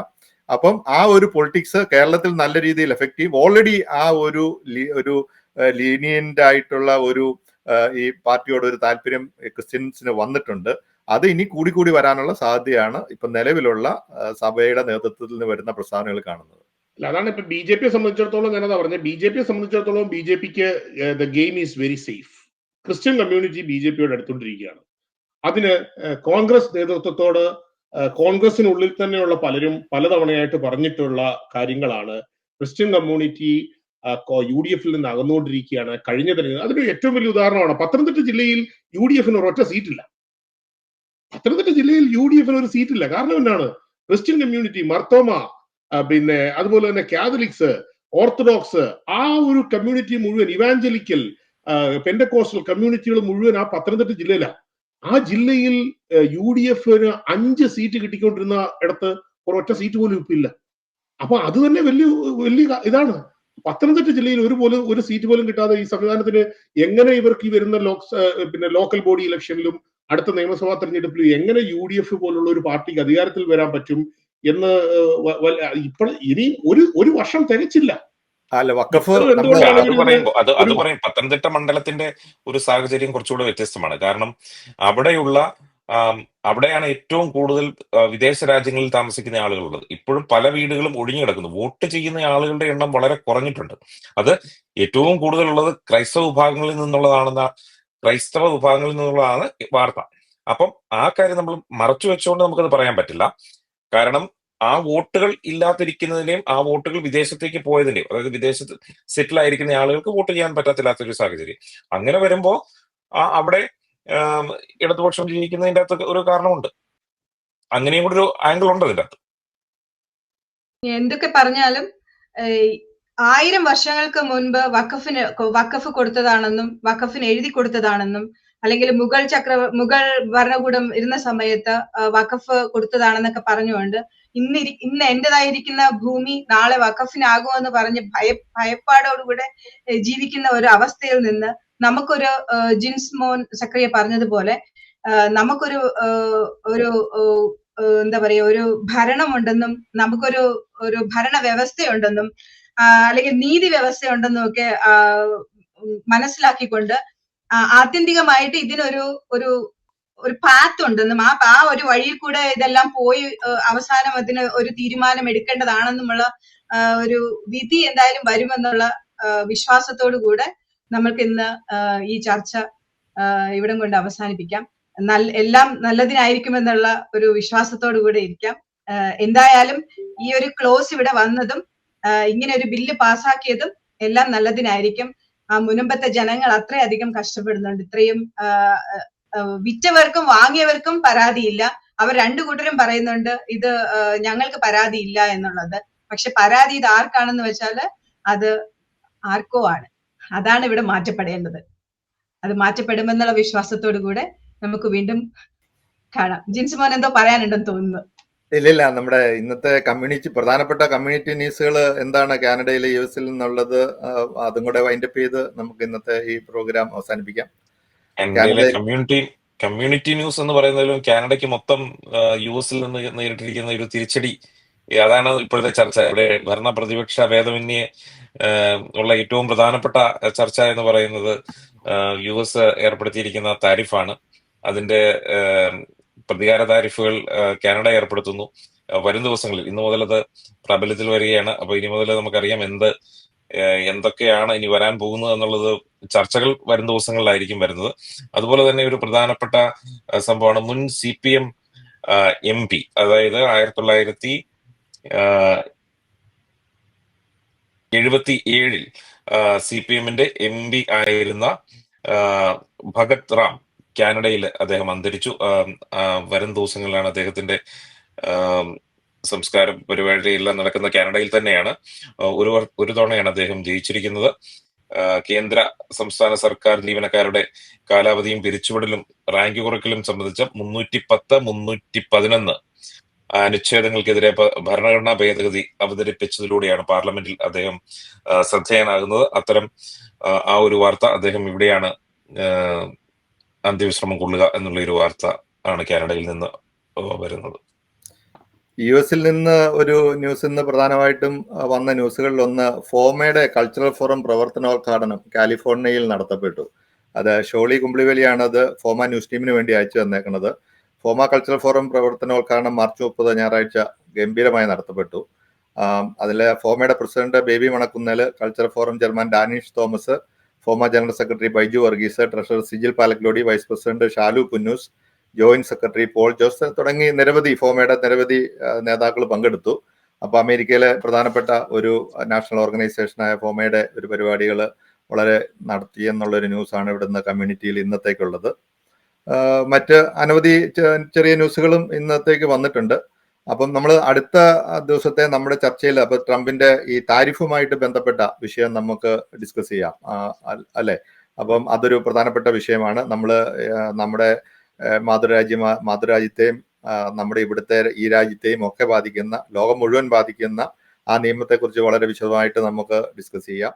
അപ്പം ആ ഒരു പൊളിറ്റിക്സ് കേരളത്തിൽ നല്ല രീതിയിൽ എഫക്റ്റീവ്. ഓൾറെഡി ആ ഒരു ലീനിയന്റ് ആയിട്ടുള്ള ഒരു ഈ പാർട്ടിയോട് ഒരു താല്പര്യം ക്രിസ്ത്യൻസിന് വന്നിട്ടുണ്ട്. അത് ഇനി കൂടി വരാനുള്ള സാധ്യതയാണ് ഇപ്പൊ നിലവിലുള്ള സഭയുടെ നേതൃത്വത്തിൽ നിന്ന് വരുന്ന പ്രസ്താവനകൾ കാണുന്നത്. അതാണ് ഇപ്പൊ BJPയെ സംബന്ധിച്ചിടത്തോളം ഞാനതാ പറഞ്ഞത്. BJPയെ സംബന്ധിച്ചിടത്തോളം BJPക്ക് the game is very safe. Christian community BJPയോട് അടുത്തുകൊണ്ടിരിക്കുകയാണ്. അതിന് കോൺഗ്രസ് നേതൃത്വത്തോട് കോൺഗ്രസിനുള്ളിൽ തന്നെയുള്ള പലരും പലതവണയായിട്ട് പറഞ്ഞിട്ടുള്ള കാര്യങ്ങളാണ്. ക്രിസ്ത്യൻ കമ്മ്യൂണിറ്റി UDFിൽ നിന്ന് അകന്നുകൊണ്ടിരിക്കുകയാണ്. കഴിഞ്ഞ തെരഞ്ഞെടുപ്പ് അതിന് ഏറ്റവും വലിയ ഉദാഹരണമാണ് പത്തനംതിട്ട ജില്ലയിൽ UDFിന് ഒരൊറ്റ സീറ്റില്ല. പത്തനംതിട്ട ജില്ലയിൽ UDFിന് ഒരു സീറ്റില്ല. കാരണം എന്താണ്? ക്രിസ്ത്യൻ കമ്മ്യൂണിറ്റി, മർത്തോമ, പിന്നെ അതുപോലെ തന്നെ കാത്തലിക്സ്, ഓർത്തഡോക്സ്, ആ ഒരു കമ്മ്യൂണിറ്റി മുഴുവൻ, ഇവാഞ്ചലിക്കൽ, പെന്റക്കോസ്റ്റൽ കമ്മ്യൂണിറ്റികൾ മുഴുവൻ ആ പത്തനംതിട്ട ജില്ലയിലാണ്. ആ ജില്ലയിൽ UDFിന് 5 സീറ്റ് കിട്ടിക്കൊണ്ടിരുന്ന ഇടത്ത് ഒരൊറ്റ സീറ്റ് പോലും ഇപ്പൊ ഇല്ല. അപ്പൊ അത് തന്നെ വലിയ ഇതാണ്. പത്തനംതിട്ട ജില്ലയിൽ ഒരു സീറ്റ് പോലും കിട്ടാതെ ഈ സംവിധാനത്തിന് എങ്ങനെ ഇവർക്ക് ഈ വരുന്ന ലോക്കൽ ബോഡി ഇലക്ഷനിലും അടുത്ത നിയമസഭാ തെരഞ്ഞെടുപ്പിലും എങ്ങനെ UDF പോലുള്ള ഒരു പാർട്ടിക്ക് അധികാരത്തിൽ വരാൻ പറ്റും എന്ന് ഇനിയും ഒരു വർഷം തികച്ചില്ല. അത് പറയും പത്തനംതിട്ട മണ്ഡലത്തിന്റെ ഒരു സാഹചര്യം കുറച്ചുകൂടെ വ്യത്യസ്തമാണ്. കാരണം അവിടെയാണ് ഏറ്റവും കൂടുതൽ വിദേശ രാജ്യങ്ങളിൽ താമസിക്കുന്ന ആളുകളുള്ളത്. ഇപ്പോഴും പല വീടുകളും ഒഴിഞ്ഞു കിടക്കുന്നു. വോട്ട് ചെയ്യുന്ന ആളുകളുടെ എണ്ണം വളരെ കുറഞ്ഞിട്ടുണ്ട്. അത് ഏറ്റവും കൂടുതലുള്ളത് ക്രൈസ്തവ വിഭാഗങ്ങളിൽ നിന്നുള്ളതാണ് വാർത്ത. അപ്പം ആ കാര്യം നമ്മൾ മറച്ചു വെച്ചുകൊണ്ട് നമുക്കത് പറയാൻ പറ്റില്ല. കാരണം ആ വോട്ടുകൾ ഇല്ലാതിരിക്കുന്നതിന്റെയും ആ വോട്ടുകൾ വിദേശത്തേക്ക് പോയതിന്റെയും, അതായത് വിദേശത്ത് സെറ്റിൽ ആയിരിക്കുന്ന ആളുകൾക്ക് വോട്ട് ചെയ്യാൻ പറ്റത്തില്ലാത്തൊരു സാഹചര്യം. അങ്ങനെ വരുമ്പോ അവിടെ ഇടതുപക്ഷം ജയിക്കുന്നതിന്റെ അകത്ത് ഒരു കാരണമുണ്ട്. അങ്ങനെയും കൂടി ഒരു ആംഗിൾ ഉണ്ട് അതിന്റെ അകത്ത്. എന്തൊക്കെ പറഞ്ഞാലും 1000 വർഷങ്ങൾക്ക് മുൻപ് വഖഫ് കൊടുത്തതാണെന്നും വഖഫിന് എഴുതി കൊടുത്തതാണെന്നും അല്ലെങ്കിൽ മുഗൾ ഭരണകൂടം ഇരുന്ന സമയത്ത് വഖഫ് കൊടുത്തതാണെന്നൊക്കെ പറഞ്ഞുകൊണ്ട് ഇന്ന് എന്റേതായിരിക്കുന്ന ഭൂമി നാളെ വഖഫിനാകുമെന്ന് പറഞ്ഞ് ഭയപ്പാടോടുകൂടെ ജീവിക്കുന്ന ഒരു അവസ്ഥയിൽ നിന്ന് നമുക്കൊരു ജിൻസ് മോൻ സക്രിയ പറഞ്ഞതുപോലെ നമുക്കൊരു എന്താ പറയാ ഒരു ഭരണമുണ്ടെന്നും നമുക്കൊരു ഭരണ വ്യവസ്ഥയുണ്ടെന്നും അല്ലെങ്കിൽ നീതി വ്യവസ്ഥയുണ്ടെന്നും ഒക്കെ മനസ്സിലാക്കിക്കൊണ്ട് ആത്യന്തികമായിട്ട് ഇതിനൊരു ഒരു പാത്ത് ഉണ്ടെന്നും ആ ഒരു വഴിയിൽ കൂടെ ഇതെല്ലാം പോയി അവസാനം അതിന് ഒരു തീരുമാനം എടുക്കേണ്ടതാണെന്നുമുള്ള ഒരു വിധി എന്തായാലും വരുമെന്നുള്ള വിശ്വാസത്തോടു കൂടെ നമ്മൾക്ക് ഇന്ന് ഈ ചർച്ച ഇവിടം കൊണ്ട് അവസാനിപ്പിക്കാം. എല്ലാം നല്ലതിനായിരിക്കുമെന്നുള്ള ഒരു വിശ്വാസത്തോടു കൂടെ ഇരിക്കാം. എന്തായാലും ഈ ഒരു ക്ലോസ് ഇവിടെ വന്നതും ഇങ്ങനെ ഒരു ബില്ല് പാസ്സാക്കിയതും എല്ലാം നല്ലതിനായിരിക്കും. മുൻപത്തെ ജനങ്ങൾ അത്രയധികം കഷ്ടപ്പെടുന്നുണ്ട്. ഇത്രയും വിറ്റവർക്കും വാങ്ങിയവർക്കും പരാതിയില്ല. അവർ രണ്ടു കൂട്ടരും പറയുന്നുണ്ട് ഇത് ഞങ്ങൾക്ക് പരാതിയില്ല എന്നുള്ളത്. പക്ഷെ പരാതി ഇത് ആർക്കാണെന്ന് വെച്ചാല് അത് ആർക്കോ ആണ്. അതാണ് ഇവിടെ മാറ്റപ്പെടേണ്ടത്. അത് മാറ്റപ്പെടുമെന്നുള്ള വിശ്വാസത്തോടു കൂടെ നമുക്ക് വീണ്ടും കാണാം. ജിൻസ് മോൻ എന്തോ പറയാനുണ്ടെന്ന് തോന്നുന്നു. ഇല്ലില്ല, നമ്മുടെ ഇന്നത്തെ പ്രധാനപ്പെട്ട കമ്മ്യൂണിറ്റി ന്യൂസുകൾ എന്താണ് കാനഡയിലെ US നിന്നുള്ളത്, അതും കൂടെ വൈൻഡപ്പ് ചെയ്ത് നമുക്ക് ഇന്നത്തെ ഈ പ്രോഗ്രാം അവസാനിപ്പിക്കാം. ഇന്ത്യയിലെ കാനഡ കമ്മ്യൂണിറ്റി ന്യൂസ് എന്ന് പറയുന്നതിലും കാനഡയ്ക്ക് മൊത്തം US നിന്ന് നേരിട്ടിരിക്കുന്ന ഒരു തിരിച്ചടി, അതാണ് ഇപ്പോഴത്തെ ചർച്ച. ഇവിടെ ഭരണ പ്രതിപക്ഷ ഭേദമന്യേ ഉള്ള ഏറ്റവും പ്രധാനപ്പെട്ട ചർച്ച എന്ന് പറയുന്നത് US ഏർപ്പെടുത്തിയിരിക്കുന്ന താരിഫാണ്. അതിന്റെ പ്രതികാര താരിഫുകൾ കാനഡ ഏർപ്പെടുത്തുന്നു. വരും ദിവസങ്ങളിൽ ഇന്നു മുതൽ അത് പ്രാബല്യത്തിൽ വരികയാണ്. അപ്പൊ ഇനി മുതൽ നമുക്കറിയാം എന്തൊക്കെയാണ് ഇനി വരാൻ പോകുന്നത് എന്നുള്ളത് ചർച്ചകൾ വരും ദിവസങ്ങളിലായിരിക്കും വരുന്നത്. അതുപോലെ തന്നെ ഒരു പ്രധാനപ്പെട്ട സംഭവമാണ് മുൻ CPM MP, അതായത് 1977 CPM-ന്റെ MP ആയിരുന്ന ഭഗത് റാം കാനഡയിൽ അദ്ദേഹം അന്തരിച്ചു. വരും ദിവസങ്ങളിലാണ് അദ്ദേഹത്തിന്റെ സംസ്കാരം പരിപാടിയെല്ലാം നടക്കുന്ന കാനഡയിൽ തന്നെയാണ്. ഒരു തവണയാണ് അദ്ദേഹം ജയിച്ചിരിക്കുന്നത്. കേന്ദ്ര സംസ്ഥാന സർക്കാർ ജീവനക്കാരുടെ കാലാവധിയും പിരിച്ചുവിടലും റാങ്ക് കുറയ്ക്കലും സംബന്ധിച്ച 310, 311 അനുച്ഛേദങ്ങൾക്കെതിരെ ഭരണഘടനാ ഭേദഗതി അവതരിപ്പിച്ചതിലൂടെയാണ് പാർലമെന്റിൽ അദ്ദേഹം ശ്രദ്ധേയനാകുന്നത്. അത്തരം ആ ഒരു വാർത്ത, അദ്ദേഹം ഇവിടെയാണ് അന്ത്യവിശ്രമം കൊള്ളുക എന്നുള്ള ഒരു വാർത്ത ആണ് കാനഡയിൽ നിന്ന് വരുന്നത്. US-ൽ നിന്ന് ഒരു ന്യൂസ് ഇന്ന് പ്രധാനമായിട്ടും വന്ന ന്യൂസുകളിൽ ഒന്ന്, ഫോമയുടെ കൾച്ചറൽ ഫോറം പ്രവർത്തനോദ്ഘാടനം കാലിഫോർണിയയിൽ നടത്തപ്പെട്ടു. അത് ഷോളി കുംബ്ലിവലിയാണ് അത് ഫോമ ന്യൂസ് ടീമിന് വേണ്ടി അയച്ചു തന്നേക്കുന്നത്. ഫോമ കൾച്ചറൽ ഫോറം പ്രവർത്തനോദ്ഘാടനം മാർച്ച് 30 ഞായറാഴ്ച ഗംഭീരമായി നടത്തപ്പെട്ടു. അതിൽ ഫോമയുടെ president Baby Manakkunnel, cultural forum chairman Danish Thomas, FOMAA general secretary Baiju Varghese, treasurer Sijil Palakkalodi, vice president Shalu Punnoose, joint secretary Paul Jose തുടങ്ങി ഫോമയുടെ നിരവധി നേതാക്കൾ പങ്കെടുത്തു. അപ്പൊ അമേരിക്കയിലെ പ്രധാനപ്പെട്ട ഒരു നാഷണൽ ഓർഗനൈസേഷനായ ഫോമയുടെ ഒരു പരിപാടികൾ വളരെ നടത്തി എന്നുള്ളൊരു ന്യൂസാണ് ഇവിടുന്ന് കമ്മ്യൂണിറ്റിയിൽ ഇന്നത്തേക്കുള്ളത്. മറ്റ് അനവധി ചെറിയ ന്യൂസുകളും ഇന്നത്തേക്ക് വന്നിട്ടുണ്ട്. അപ്പം നമ്മൾ അടുത്ത ദിവസത്തെ നമ്മുടെ ചർച്ചയിൽ അപ്പൊ ട്രംപിന്റെ ഈ താരിഫുമായിട്ട് ബന്ധപ്പെട്ട വിഷയം നമുക്ക് ഡിസ്കസ് ചെയ്യാം, അല്ലെ? അപ്പം അതൊരു പ്രധാനപ്പെട്ട വിഷയമാണ്. നമ്മുടെ മാതൃരാജ്യത്തെയും നമ്മുടെ ഇവിടുത്തെ ഈ രാജ്യത്തെയും ഒക്കെ ബാധിക്കുന്ന, ലോകം മുഴുവൻ ബാധിക്കുന്ന ആ നിയമത്തെക്കുറിച്ച് വളരെ വിശദമായിട്ട് നമുക്ക് ഡിസ്കസ് ചെയ്യാം.